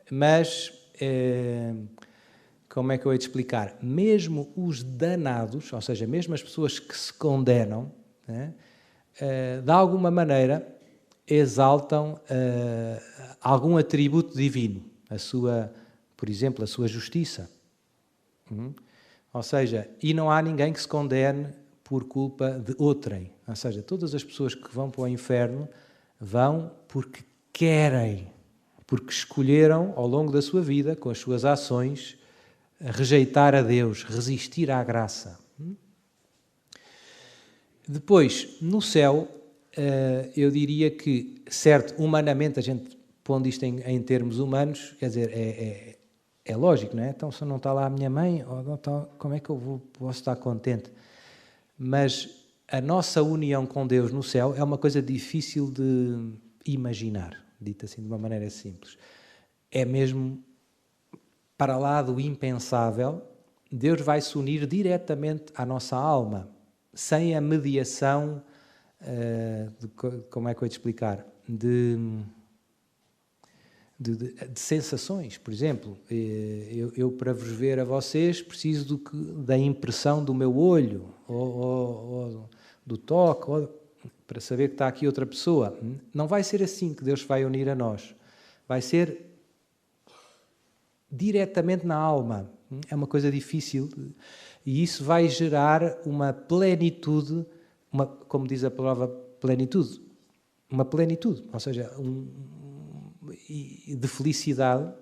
Mas, como é que eu hei de explicar? Mesmo os danados, ou seja, mesmo as pessoas que se condenam, né, de alguma maneira exaltam algum atributo divino, por exemplo, a sua justiça. Ou seja, e não há ninguém que se condene por culpa de outrem. Ou seja, todas as pessoas que vão para o inferno vão porque querem, porque escolheram ao longo da sua vida, com as suas ações, rejeitar a Deus, resistir à graça. Depois, no céu, eu diria que, certo, humanamente, a gente pondo isto em termos humanos, quer dizer, é lógico, não é? Então, se não está lá a minha mãe, como é que eu posso estar contente? Mas a nossa união com Deus no céu é uma coisa difícil de imaginar, dito assim de uma maneira simples. É mesmo para lá do impensável. Deus vai se unir diretamente à nossa alma, sem a mediação, como é que eu ia te explicar? De sensações. Por exemplo, eu para vos ver a vocês preciso da impressão do meu olho, ou do toque, para saber que está aqui outra pessoa. Não vai ser assim que Deus vai unir a nós. Vai ser diretamente na alma. É uma coisa difícil e isso vai gerar uma plenitude, como diz a palavra plenitude, uma plenitude, ou seja, de felicidade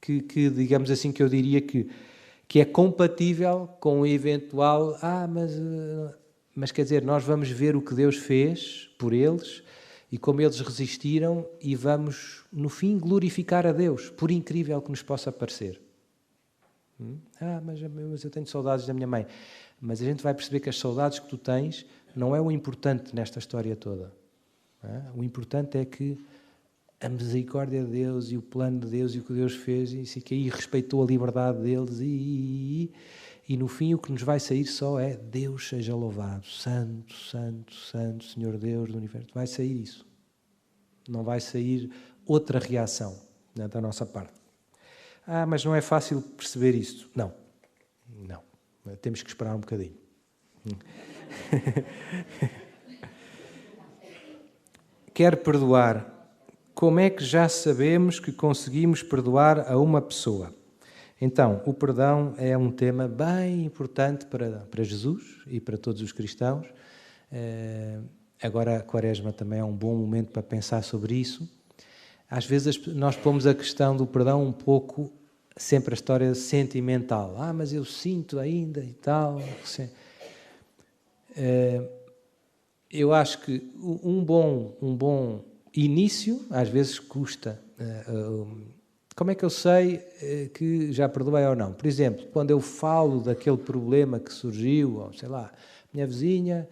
que digamos assim, que eu diria que é compatível com o eventual, mas quer dizer, nós vamos ver o que Deus fez por eles e como eles resistiram e vamos, no fim, glorificar a Deus, por incrível que nos possa parecer. Mas eu tenho saudades da minha mãe. Mas a gente vai perceber que as saudades que tu tens não é o importante nesta história toda. O importante é que a misericórdia de Deus e o plano de Deus e o que Deus fez e respeitou a liberdade deles e no fim o que nos vai sair só é Deus seja louvado, santo, santo, santo, Senhor Deus do universo. Vai sair isso. Não vai sair outra reação, né, da nossa parte. Mas não é fácil perceber isto. Não. Temos que esperar um bocadinho. Quer perdoar. Como é que já sabemos que conseguimos perdoar a uma pessoa? Então, o perdão é um tema bem importante para Jesus e para todos os cristãos. Agora a Quaresma também é um bom momento para pensar sobre isso. Às vezes nós pomos a questão do perdão um pouco, sempre a história sentimental. Mas eu sinto ainda e tal. Eu acho que um bom início, às vezes custa. Como é que eu sei que já perdoei ou não? Por exemplo, quando eu falo daquele problema que surgiu, ou sei lá, minha vizinha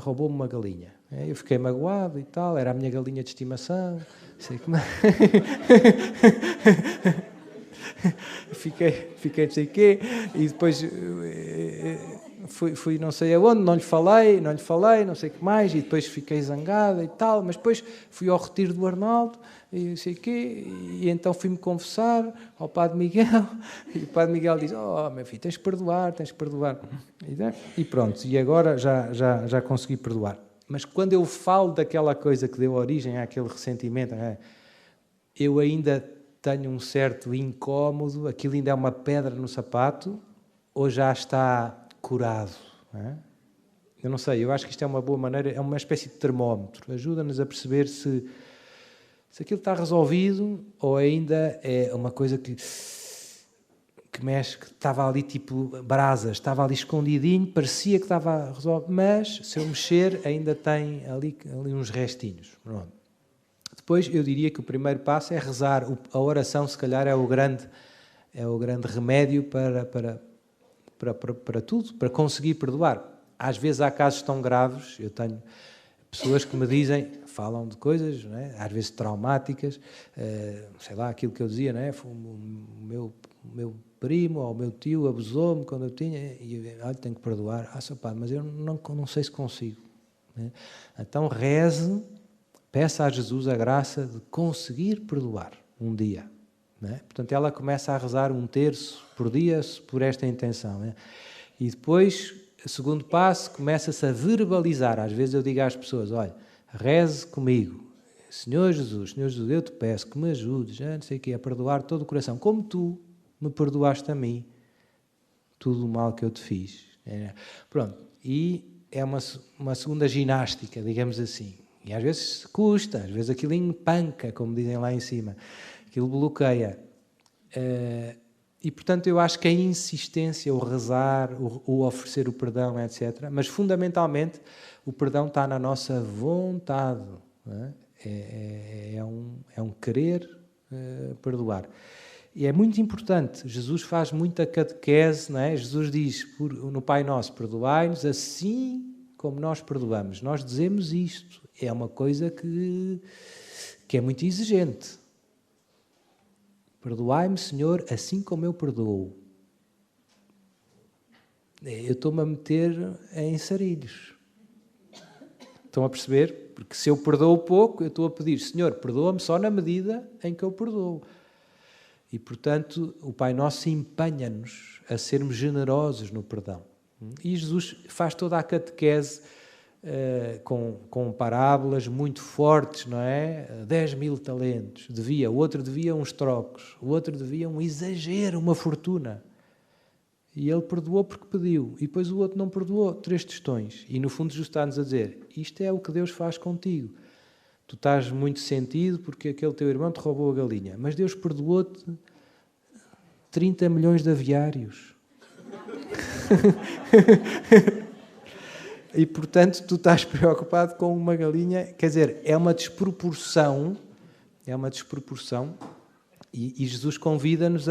roubou-me uma galinha. Eu fiquei magoado e tal, era a minha galinha de estimação. Sei como fiquei não sei o quê, e depois fui não sei aonde, não lhe falei, não sei o que mais, e depois fiquei zangada e tal, mas depois fui ao retiro do Arnaldo, e não sei o quê, e então fui-me confessar ao Padre Miguel, e o Padre Miguel diz, meu filho, tens que perdoar, e pronto, e agora já consegui perdoar. Mas quando eu falo daquela coisa que deu origem àquele ressentimento, eu ainda tenho um certo incómodo, aquilo ainda é uma pedra no sapato, ou já está curado? Eu não sei, eu acho que isto é uma boa maneira, é uma espécie de termómetro, ajuda-nos a perceber se aquilo está resolvido ou ainda é uma coisa que que mexe, que estava ali tipo brasas, estava ali escondidinho, parecia que estava resolvido, mas se eu mexer ainda tem ali uns restinhos. Pronto. Depois eu diria que o primeiro passo é rezar. A oração, se calhar, é o grande remédio para tudo, para conseguir perdoar. Às vezes há casos tão graves, eu tenho pessoas que me dizem, falam de coisas, não é? Às vezes traumáticas, sei lá, aquilo que eu dizia, não é? O meu primo ou o meu tio abusou-me quando eu tinha, e eu tenho que perdoar. Seu padre, mas eu não sei se consigo. Né? Então reze, peça a Jesus a graça de conseguir perdoar um dia. Né? Portanto, ela começa a rezar 1/3 por dia por esta intenção. Né? E depois, o segundo passo, começa-se a verbalizar. Às vezes eu digo às pessoas, olha, reze comigo. Senhor Jesus, eu te peço que me ajudes, não sei o quê, a perdoar todo o coração, como tu me perdoaste a mim, tudo o mal que eu te fiz. Pronto, e é uma segunda ginástica, digamos assim. E às vezes custa, às vezes aquilo empanca, como dizem lá em cima. Aquilo bloqueia. E, portanto, eu acho que a insistência, o rezar, o oferecer o perdão, etc. Mas, fundamentalmente, o perdão está na nossa vontade. Não é? É um querer perdoar. E é muito importante. Jesus faz muita catequese, não é? Jesus diz no Pai Nosso, perdoai-nos assim como nós perdoamos. Nós dizemos isto. É uma coisa que é muito exigente. Perdoai-me, Senhor, assim como eu perdoo. Eu estou-me a meter em sarilhos. Estão a perceber? Porque se eu perdoo pouco, eu estou a pedir, Senhor, perdoa-me só na medida em que eu perdoo. E, portanto, o Pai Nosso empenha-nos a sermos generosos no perdão. E Jesus faz toda a catequese com parábolas muito fortes, não é? 10.000 talentos, o outro devia uns trocos, o outro devia um exagero, uma fortuna. E ele perdoou porque pediu, e depois o outro não perdoou, 3 tostões. E no fundo Jesus está-nos a dizer, isto é o que Deus faz contigo. Tu estás muito sentido porque aquele teu irmão te roubou a galinha, mas Deus perdoou-te 30 milhões de aviários. E, portanto, tu estás preocupado com uma galinha. Quer dizer, é uma desproporção, e Jesus convida-nos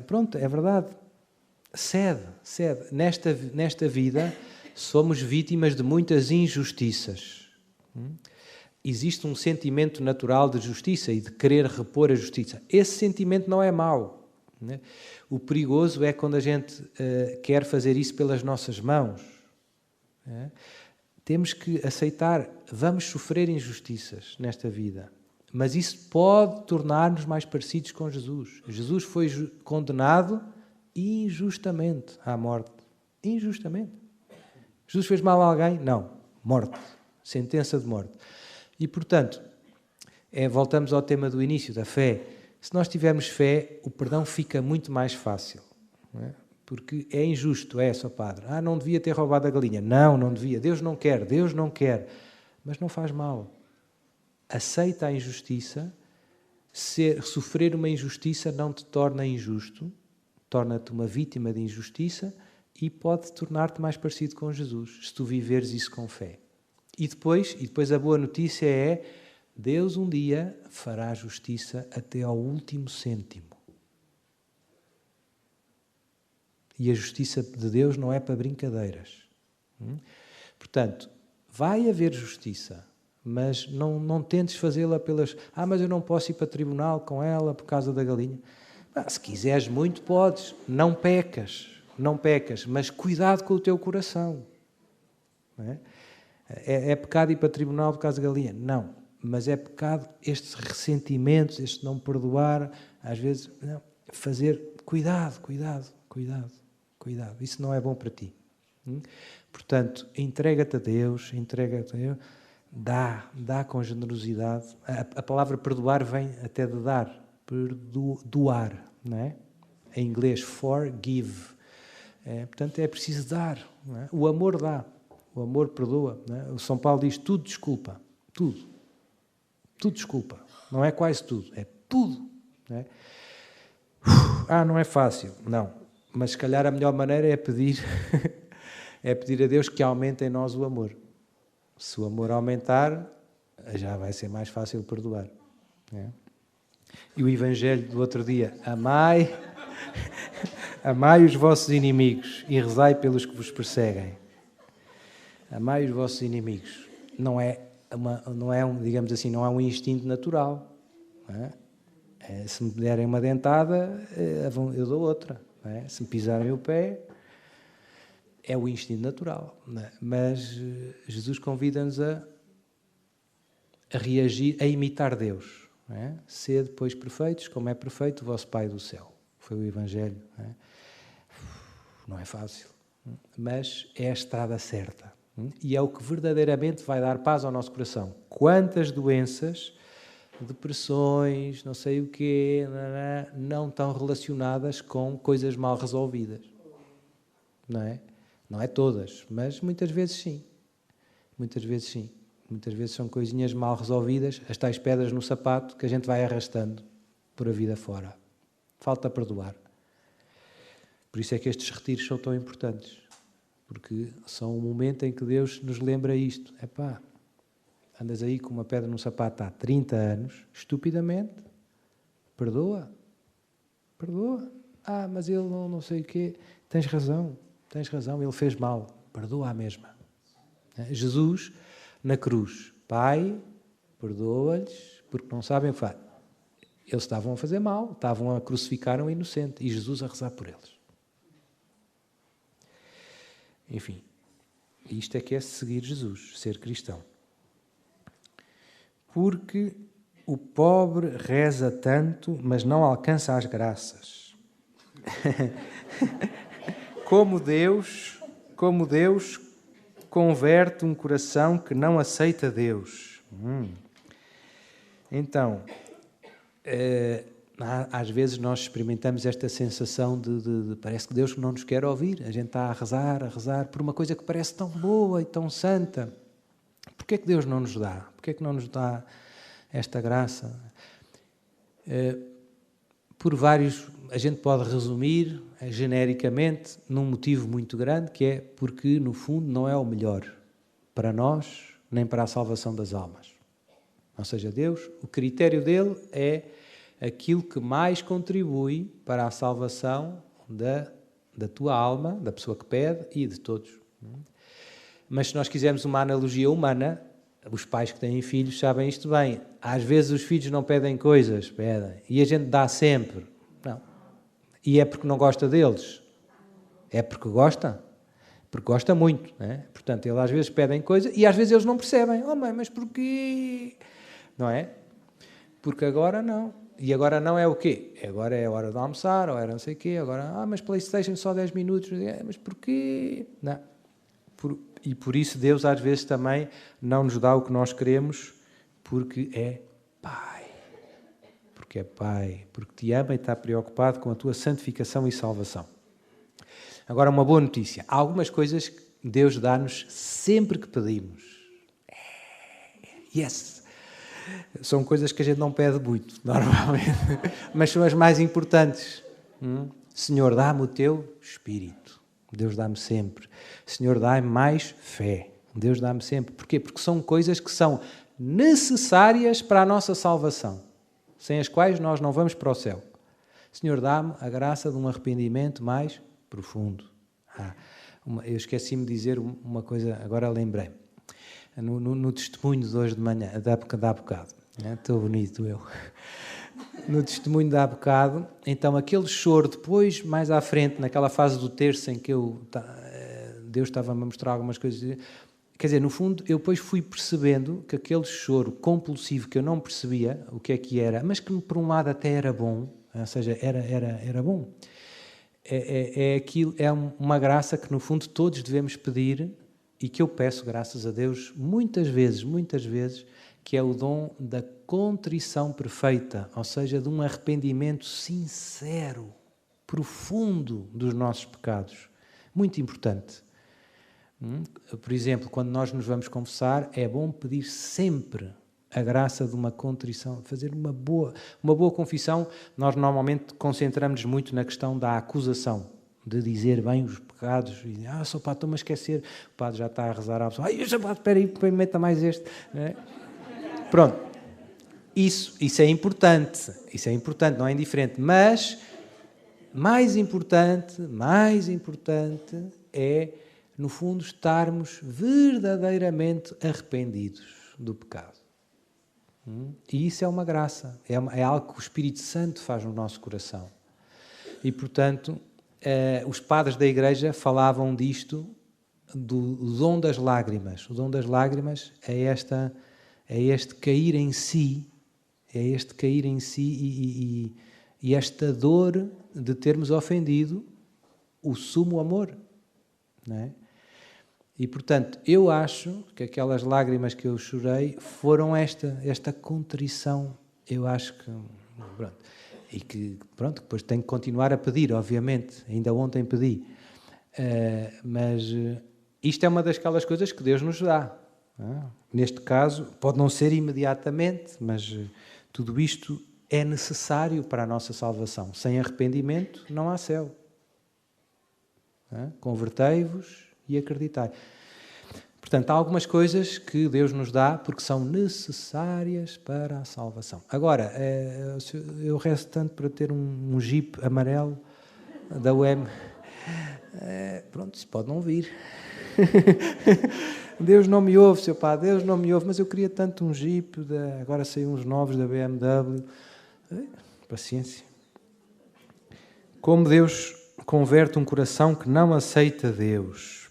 pronto, é verdade, cede. Nesta vida somos vítimas de muitas injustiças. Existe um sentimento natural de justiça e de querer repor a justiça. Esse sentimento não é mau. Né? O perigoso é quando a gente quer fazer isso pelas nossas mãos. Temos que aceitar, vamos sofrer injustiças nesta vida, mas isso pode tornar-nos mais parecidos com Jesus. Jesus foi condenado injustamente à morte. Injustamente. Jesus fez mal a alguém? Não. Morte. Sentença de morte. E, portanto, voltamos ao tema do início, da fé. Se nós tivermos fé, o perdão fica muito mais fácil. Não é? Porque é injusto, Sr. Padre. Não devia ter roubado a galinha. Não devia. Deus não quer. Mas não faz mal. Aceita a injustiça. Sofrer uma injustiça não te torna injusto. Torna-te uma vítima de injustiça e pode tornar-te mais parecido com Jesus, se tu viveres isso com fé. E depois a boa notícia é, Deus um dia fará justiça até ao último cêntimo. E a justiça de Deus não é para brincadeiras. Portanto, vai haver justiça, mas não tentes fazê-la pelas... mas eu não posso ir para tribunal com ela por causa da galinha. Se quiseres muito, podes. Não pecas, mas cuidado com o teu coração. Não é? É pecado ir para tribunal por causa da galinha? Não. Mas é pecado estes ressentimentos, este não perdoar, às vezes, não, fazer... Cuidado. Isso não é bom para ti. Portanto, entrega-te a Deus, dá com generosidade. A palavra perdoar vem até de dar, perdoar, não é? Em inglês, forgive. Portanto, é preciso dar. Não é? O amor dá, o amor perdoa. Não é? O São Paulo diz, tudo desculpa, tudo desculpa. Não é quase tudo, é tudo. Não é? Não é fácil. Não. Mas se calhar a melhor maneira é pedir, é pedir a Deus que aumente em nós o amor. Se o amor aumentar, já vai ser mais fácil perdoar. É? E o Evangelho do outro dia, amai os vossos inimigos e rezai pelos que vos perseguem. Amai os vossos inimigos. Não é digamos assim, não é um instinto natural. Não é? Se me derem uma dentada, eu dou outra. Não é? Se me pisarem o pé, é o instinto natural. Não é? Mas Jesus convida-nos a reagir, a imitar Deus. Não é? Sede, pois, perfeitos, como é perfeito o vosso Pai do céu. Foi o Evangelho. Não é fácil, mas é a estrada certa. E é o que verdadeiramente vai dar paz ao nosso coração. Quantas doenças, depressões, não sei o quê, não estão relacionadas com coisas mal resolvidas. Não é? Não é todas, mas muitas vezes sim. Muitas vezes sim. Muitas vezes são coisinhas mal resolvidas, as tais pedras no sapato que a gente vai arrastando por a vida fora. Falta perdoar. Por isso é que estes retiros são tão importantes. Porque são um momento em que Deus nos lembra isto. Epá, andas aí com uma pedra no sapato há 30 anos, estupidamente, perdoa. Perdoa. Mas ele não sei o quê. Tens razão, ele fez mal. Perdoa a mesma. Jesus, na cruz, Pai, perdoa-lhes, porque não sabem o que fazem. Eles estavam a fazer mal, estavam a crucificar um inocente, e Jesus a rezar por eles. Enfim, isto é que é seguir Jesus, ser cristão. Porque o pobre reza tanto, mas não alcança as graças. Como Deus converte um coração que não aceita Deus. Então, às vezes nós experimentamos esta sensação de parece que Deus não nos quer ouvir. A gente está a rezar por uma coisa que parece tão boa e tão santa. Porquê é que Deus não nos dá? Porquê é que não nos dá esta graça? Por vários, a gente pode resumir genericamente num motivo muito grande, que é porque, no fundo, não é o melhor para nós, nem para a salvação das almas. Ou seja, Deus, o critério dele é aquilo que mais contribui para a salvação da tua alma, da pessoa que pede e de todos. Mas se nós quisermos uma analogia humana, os pais que têm filhos sabem isto bem. Às vezes os filhos não pedem coisas, pedem, e a gente dá sempre. Não. E é porque não gosta deles? É porque gosta? Porque gosta muito. Não é? Portanto, eles às vezes pedem coisas e às vezes eles não percebem. Oh mãe, mas porquê? Não é? Porque agora não. E agora não é o quê? Agora é a hora de almoçar, ou era não sei o quê, agora, mas PlayStation só 10 minutos, mas porquê? Não. E por isso Deus às vezes também não nos dá o que nós queremos, porque é Pai. Porque é Pai, porque te ama e está preocupado com a tua santificação e salvação. Agora, uma boa notícia. Há algumas coisas que Deus dá-nos sempre que pedimos. Yes! São coisas que a gente não pede muito, normalmente, mas são as mais importantes. Senhor, dá-me o teu Espírito. Deus dá-me sempre. Senhor, dá-me mais fé. Deus dá-me sempre. Porquê? Porque são coisas que são necessárias para a nossa salvação, sem as quais nós não vamos para o céu. Senhor, dá-me a graça de um arrependimento mais profundo. Eu esqueci-me de dizer uma coisa, agora lembrei-me. No testemunho de hoje de manhã, da bocado, estou bonito eu, no testemunho de há bocado, então aquele choro depois, mais à frente, naquela fase do terço em que Deus estava-me a mostrar algumas coisas, quer dizer, no fundo, eu depois fui percebendo que aquele choro compulsivo que eu não percebia o que é que era, mas que por um lado até era bom, ou seja, era bom, é uma graça que no fundo todos devemos pedir. E que eu peço, graças a Deus, muitas vezes, que é o dom da contrição perfeita, ou seja, de um arrependimento sincero, profundo dos nossos pecados. Muito importante. Por exemplo, quando nós nos vamos confessar, é bom pedir sempre a graça de uma contrição, fazer uma boa confissão. Nós normalmente concentramos muito na questão da acusação, de dizer bem os pecados, e só padre, estou-me a esquecer, o padre já está a rezar à pessoa, espera aí, meta mais este. Pronto, isso é importante, não é indiferente, mas mais importante é, no fundo, estarmos verdadeiramente arrependidos do pecado. E isso é uma graça, é algo que o Espírito Santo faz no nosso coração. E, portanto, os padres da Igreja falavam disto, do dom das lágrimas. O dom das lágrimas é este cair em si, e esta dor de termos ofendido o sumo amor, não é? E, portanto, eu acho que aquelas lágrimas que eu chorei foram esta contrição. Eu acho que... Pronto, e que, pronto, depois tenho que continuar a pedir, obviamente. Ainda ontem pedi. Mas isto é uma daquelas coisas que Deus nos dá. Neste caso, pode não ser imediatamente, mas tudo isto é necessário para a nossa salvação. Sem arrependimento não há céu. Convertei-vos e acreditai. Portanto, há algumas coisas que Deus nos dá porque são necessárias para a salvação. Agora, eu rezo tanto para ter um Jeep amarelo da UEM. Pronto, isso pode não vir. Deus não me ouve, seu Padre, Deus não me ouve, mas eu queria tanto um Jeep, agora saíram uns novos da BMW. Paciência. Como Deus converte um coração que não aceita Deus?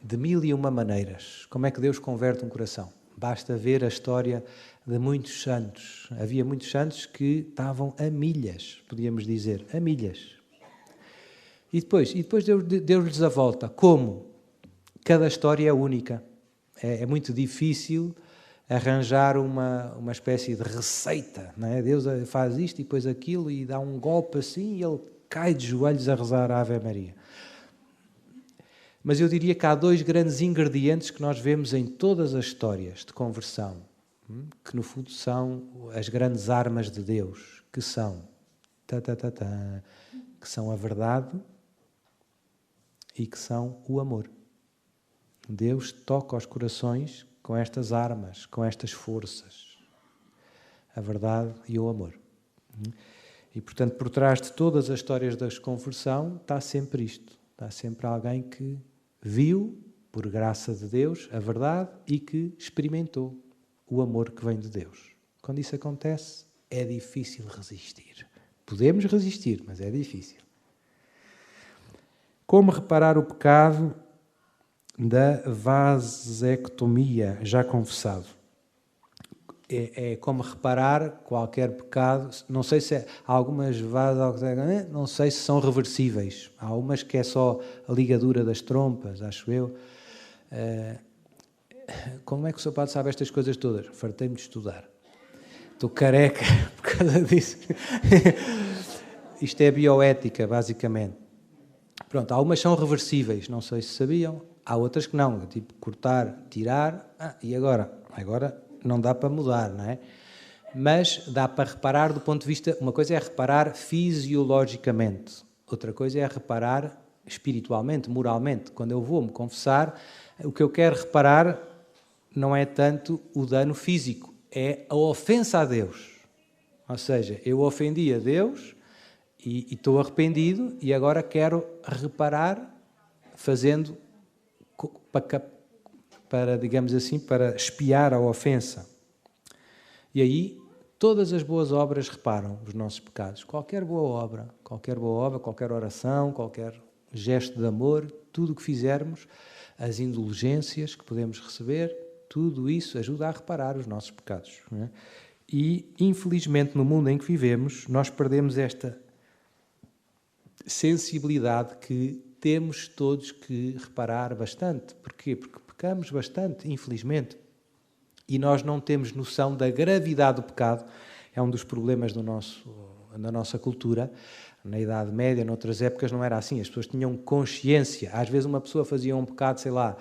De 1001 maneiras. Como é que Deus converte um coração? Basta ver a história de muitos santos. Havia muitos santos que estavam a milhas, podíamos dizer, a milhas. E depois deu-lhes a volta. Como? Cada história é única. É muito difícil arranjar uma espécie de receita, não é? Deus faz isto e depois aquilo e dá um golpe assim e ele cai de joelhos a rezar a Ave Maria. Mas eu diria que há dois grandes ingredientes que nós vemos em todas as histórias de conversão, que no fundo são as grandes armas de Deus, que são a verdade e que são o amor. Deus toca os corações com estas armas, com estas forças. A verdade e o amor. E, portanto, por trás de todas as histórias da conversão está sempre isto. Está sempre alguém que viu, por graça de Deus, a verdade e que experimentou o amor que vem de Deus. Quando isso acontece, é difícil resistir. Podemos resistir, mas é difícil. Como reparar o pecado da vasectomia já confessado? É como reparar qualquer pecado. Não sei se há algumas não sei se são reversíveis. Há umas que é só a ligadura das trompas, acho eu. Como é que o Sr. Padre sabe estas coisas todas? Fartei-me de estudar. Estou careca por causa disso. Isto é bioética, basicamente. Pronto, há umas que são reversíveis, não sei se sabiam. Há outras que não, tipo cortar, tirar. E agora? Agora não dá para mudar, não é? Mas dá para reparar do ponto de vista... Uma coisa é reparar fisiologicamente. Outra coisa é reparar espiritualmente, moralmente. Quando eu vou me confessar, o que eu quero reparar não é tanto o dano físico, é a ofensa a Deus. Ou seja, eu ofendi a Deus e estou arrependido e agora quero reparar fazendo para, digamos assim, para expiar a ofensa. E aí, todas as boas obras reparam os nossos pecados. Qualquer boa obra, qualquer oração, qualquer gesto de amor, tudo o que fizermos, as indulgências que podemos receber, tudo isso ajuda a reparar os nossos pecados. Não é? E, infelizmente, no mundo em que vivemos, nós perdemos esta sensibilidade que temos todos que reparar bastante. Porquê? Porque pecamos bastante, infelizmente. E nós não temos noção da gravidade do pecado. É um dos problemas da nossa cultura. Na Idade Média, noutras épocas, não era assim. As pessoas tinham consciência. Às vezes uma pessoa fazia um pecado, sei lá,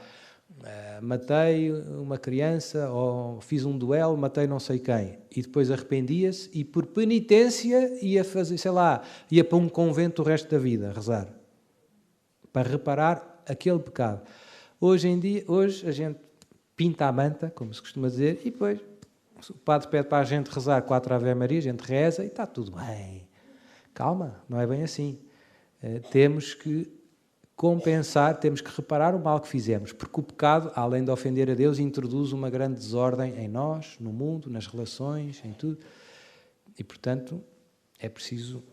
matei uma criança ou fiz um duelo, matei não sei quem, e depois arrependia-se e por penitência ia fazer, sei lá, ia para um convento o resto da vida, rezar, para reparar aquele pecado. Hoje a gente pinta a manta, como se costuma dizer, e depois o padre pede para a gente rezar 4 Ave Maria, a gente reza e está tudo bem. Calma, não é bem assim. Temos que compensar, temos que reparar o mal que fizemos, porque o pecado, além de ofender a Deus, introduz uma grande desordem em nós, no mundo, nas relações, em tudo. E, portanto, é preciso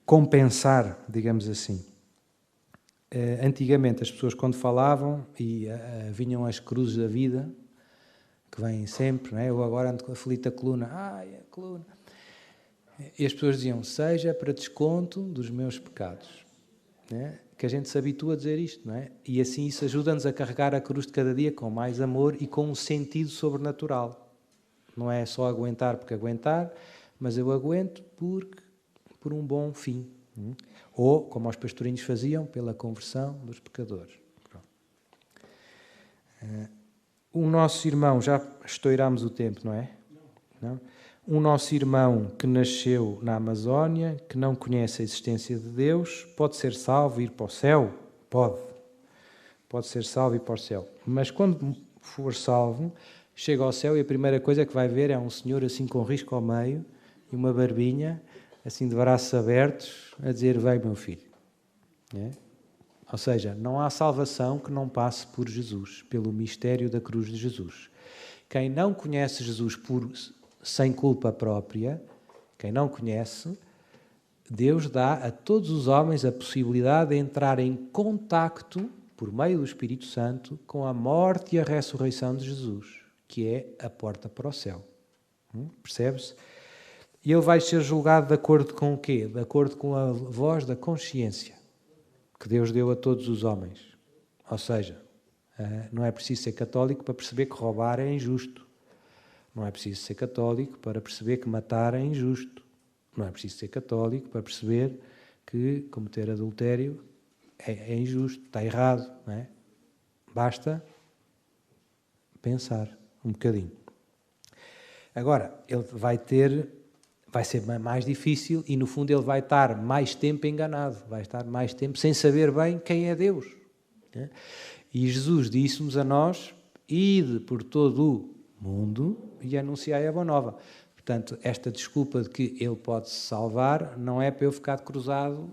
compensar, digamos assim. Antigamente, as pessoas, quando falavam, e vinham as cruzes da vida, que vêm sempre, não é? Eu agora ando com aflita a coluna. Ai, a coluna. E as pessoas diziam, seja para desconto dos meus pecados. Não é? Que a gente se habitua a dizer isto, não é? E assim isso ajuda-nos a carregar a cruz de cada dia com mais amor e com um sentido sobrenatural. Não é só aguentar porque aguentar, mas eu aguento por um bom fim. Ou, como os pastorinhos faziam, pela conversão dos pecadores. O nosso irmão, já estouramos o tempo, não é? Não? Um nosso irmão que nasceu na Amazónia, que não conhece a existência de Deus, pode ser salvo e ir para o céu? Pode. Pode ser salvo e ir para o céu. Mas quando for salvo, chega ao céu e a primeira coisa que vai ver é um senhor assim com risco ao meio e uma barbinha, assim de braços abertos, a dizer, vem meu filho. É? Ou seja, não há salvação que não passe por Jesus, pelo mistério da cruz de Jesus. Quem não conhece Jesus sem culpa própria, quem não conhece, Deus dá a todos os homens a possibilidade de entrar em contacto, por meio do Espírito Santo, com a morte e a ressurreição de Jesus, que é a porta para o céu. Percebe-se? E ele vai ser julgado de acordo com o quê? De acordo com a voz da consciência que Deus deu a todos os homens. Ou seja, não é preciso ser católico para perceber que roubar é injusto. Não é preciso ser católico para perceber que matar é injusto. Não é preciso ser católico para perceber que cometer adultério é injusto, está errado. Não é? Basta pensar um bocadinho. Agora, ele vai ser mais difícil e, no fundo, ele vai estar mais tempo enganado, vai estar mais tempo sem saber bem quem é Deus. Não é? E Jesus disse-nos a nós, ide por todo o mundo e anunciai a boa nova. Portanto, esta desculpa de que ele pode se salvar não é para eu ficar cruzado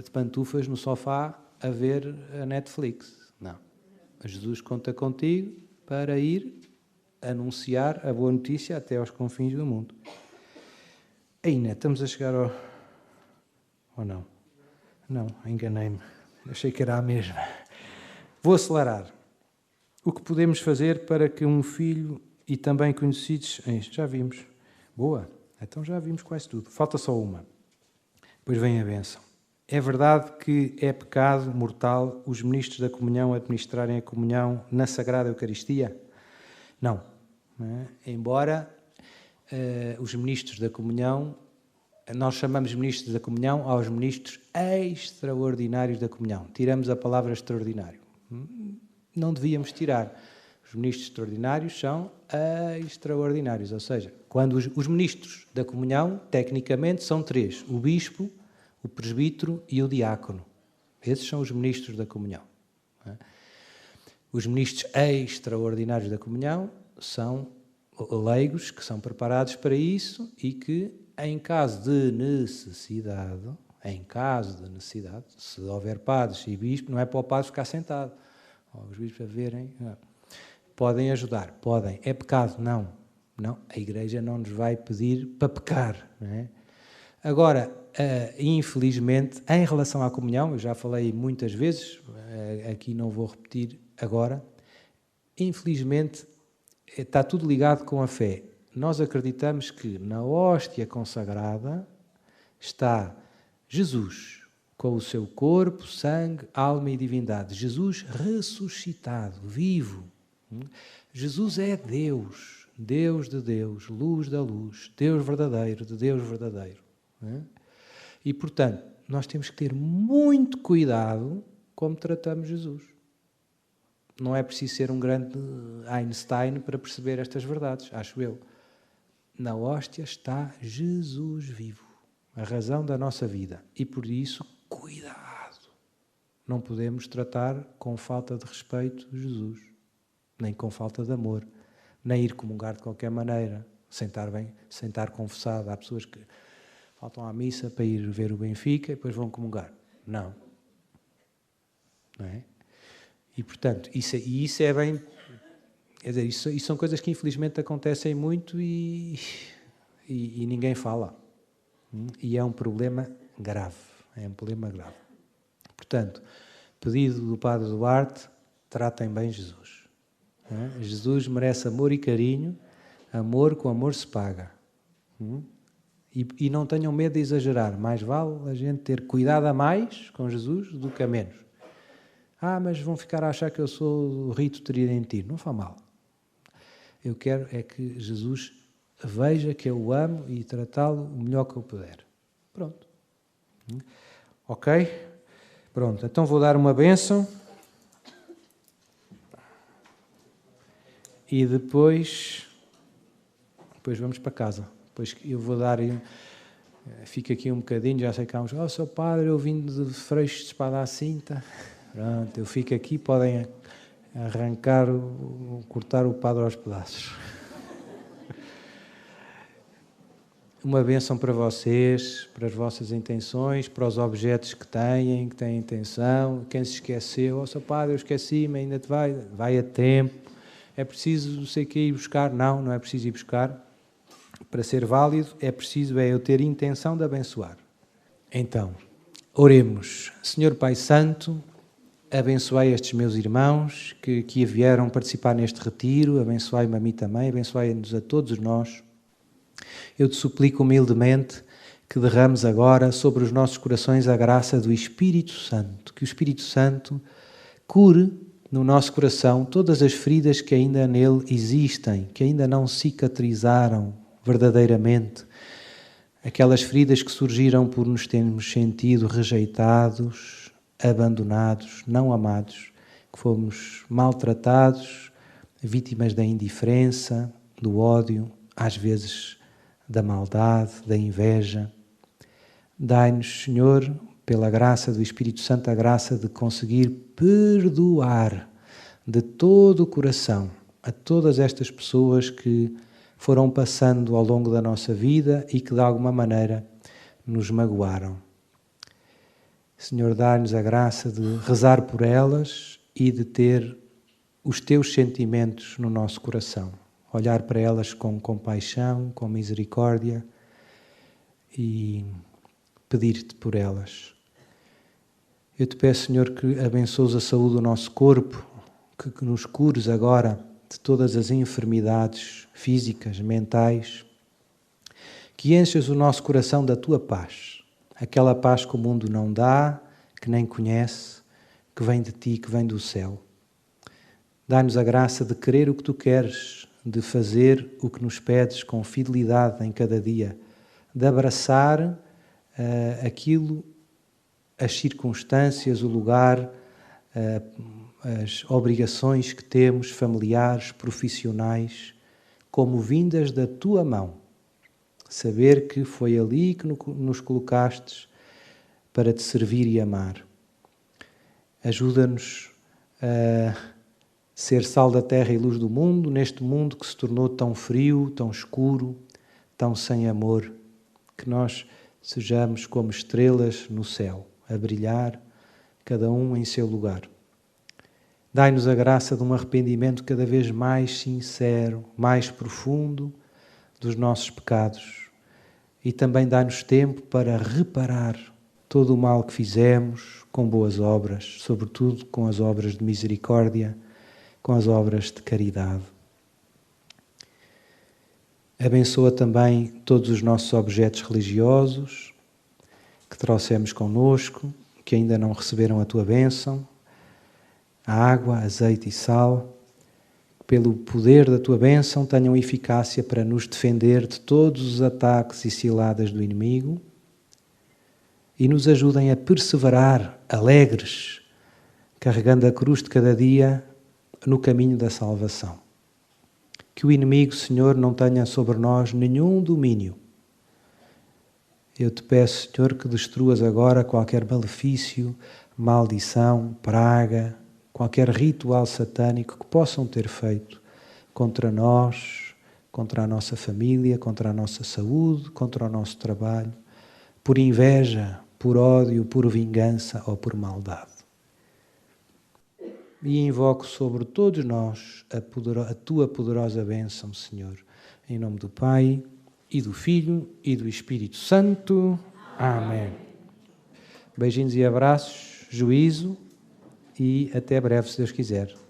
de pantufas no sofá a ver a Netflix. Não. Jesus conta contigo para ir anunciar a boa notícia até aos confins do mundo. Ainda estamos a chegar ao... Ou não? Não, enganei-me. Achei que era a mesma. Vou acelerar. O que podemos fazer para que um filho e também conhecidos... Já vimos. Boa. Então já vimos quase tudo. Falta só uma. Depois vem a bênção. É verdade que é pecado mortal os ministros da comunhão administrarem a comunhão na Sagrada Eucaristia? Não. Embora os ministros da comunhão, nós chamamos ministros da comunhão aos ministros extraordinários da comunhão. Tiramos a palavra extraordinário. Não devíamos tirar. Os ministros extraordinários são extraordinários, ou seja, quando os ministros da comunhão, tecnicamente, são 3. O bispo, o presbítero e o diácono. Esses são os ministros da comunhão. Os ministros extraordinários da comunhão são leigos que são preparados para isso e que, em caso de necessidade, se houver padres e bispos, não é para o padre ficar sentado, os bispos a verem, podem ajudar, podem. É pecado? Não. Não, a Igreja não nos vai pedir para pecar. Não é? Agora, infelizmente, em relação à comunhão, eu já falei muitas vezes, aqui não vou repetir agora, infelizmente está tudo ligado com a fé. Nós acreditamos que na hóstia consagrada está Jesus, com o seu corpo, sangue, alma e divindade. Jesus ressuscitado, vivo. Jesus é Deus, Deus de Deus, luz da luz, Deus verdadeiro de Deus verdadeiro. E, portanto, nós temos que ter muito cuidado como tratamos Jesus. não é preciso ser um grande Einstein para perceber estas verdades, acho eu. Na hóstia está Jesus vivo, a razão da nossa vida. E por isso, cuidado. Não podemos tratar com falta de respeito Jesus, nem com falta de amor, nem ir comungar de qualquer maneira, sem estar confessado. Há pessoas que faltam à missa para ir ver o Benfica e depois vão comungar. Não. Não é? E, portanto, isso é bem... Quer dizer, isso são coisas que infelizmente acontecem muito e ninguém fala. E é um problema grave. É um problema grave. Portanto, pedido do Padre Duarte, tratem bem Jesus. Jesus merece amor e carinho. Amor com amor se paga. E não tenham medo de exagerar. Mais vale a gente ter cuidado a mais com Jesus do que a menos. Mas vão ficar a achar que eu sou do rito tridentino. Não faz mal. Eu quero é que Jesus veja que eu o amo e tratá-lo o melhor que eu puder. Pronto. Ok? Pronto. Então vou dar uma bênção. E depois vamos para casa. Depois eu vou dar... Fica aqui um bocadinho, já sei que há uns... Seu padre, eu vim de Freixo de Espada à Cinta. Pronto, eu fico aqui, podem cortar o padre aos pedaços. Uma bênção para vocês, para as vossas intenções, para os objetos que têm intenção. Quem se esqueceu, seu padre, eu esqueci-me, ainda te vai a tempo. É preciso, não sei o que, ir buscar? Não é preciso ir buscar. Para ser válido, é preciso eu ter intenção de abençoar. Então, oremos. Senhor Pai Santo, abençoai estes meus irmãos que vieram participar neste retiro, abençoai-me a mim também, abençoai-nos a todos nós. Eu te suplico humildemente que derrames agora sobre os nossos corações a graça do Espírito Santo, que o Espírito Santo cure no nosso coração todas as feridas que ainda nele existem, que ainda não cicatrizaram verdadeiramente, aquelas feridas que surgiram por nos termos sentido rejeitados, abandonados, não amados, que fomos maltratados, vítimas da indiferença, do ódio, às vezes da maldade, da inveja. Dai-nos, Senhor, pela graça do Espírito Santo, a graça de conseguir perdoar de todo o coração a todas estas pessoas que foram passando ao longo da nossa vida e que de alguma maneira nos magoaram. Senhor, dá-nos a graça de rezar por elas e de ter os teus sentimentos no nosso coração. Olhar para elas com compaixão, com misericórdia e pedir-te por elas. Eu te peço, Senhor, que abençoes a saúde do nosso corpo, que nos cures agora de todas as enfermidades físicas, mentais, que enchas o nosso coração da tua paz, aquela paz que o mundo não dá, que nem conhece, que vem de ti, que vem do céu. Dá-nos a graça de querer o que tu queres, de fazer o que nos pedes com fidelidade em cada dia, de abraçar as circunstâncias, o lugar, as obrigações que temos, familiares, profissionais, como vindas da tua mão. Saber que foi ali que nos colocastes para te servir e amar. Ajuda-nos a ser sal da terra e luz do mundo, neste mundo que se tornou tão frio, tão escuro, tão sem amor, que nós sejamos como estrelas no céu, a brilhar, cada um em seu lugar. Dai-nos a graça de um arrependimento cada vez mais sincero, mais profundo dos nossos pecados. E também dai-nos tempo para reparar todo o mal que fizemos com boas obras, sobretudo com as obras de misericórdia, com as obras de caridade. Abençoa também todos os nossos objetos religiosos que trouxemos connosco, que ainda não receberam a tua bênção, a água, azeite e sal, que pelo poder da tua bênção tenham eficácia para nos defender de todos os ataques e ciladas do inimigo e nos ajudem a perseverar alegres, carregando a cruz de cada dia no caminho da salvação. Que o inimigo, Senhor, não tenha sobre nós nenhum domínio. Eu te peço, Senhor, que destruas agora qualquer malefício, maldição, praga, qualquer ritual satânico que possam ter feito contra nós, contra a nossa família, contra a nossa saúde, contra o nosso trabalho, por inveja, por ódio, por vingança ou por maldade. E invoco sobre todos nós a tua poderosa bênção, Senhor, em nome do Pai, e do Filho, e do Espírito Santo. Amém. Beijinhos e abraços, juízo, e até breve, se Deus quiser.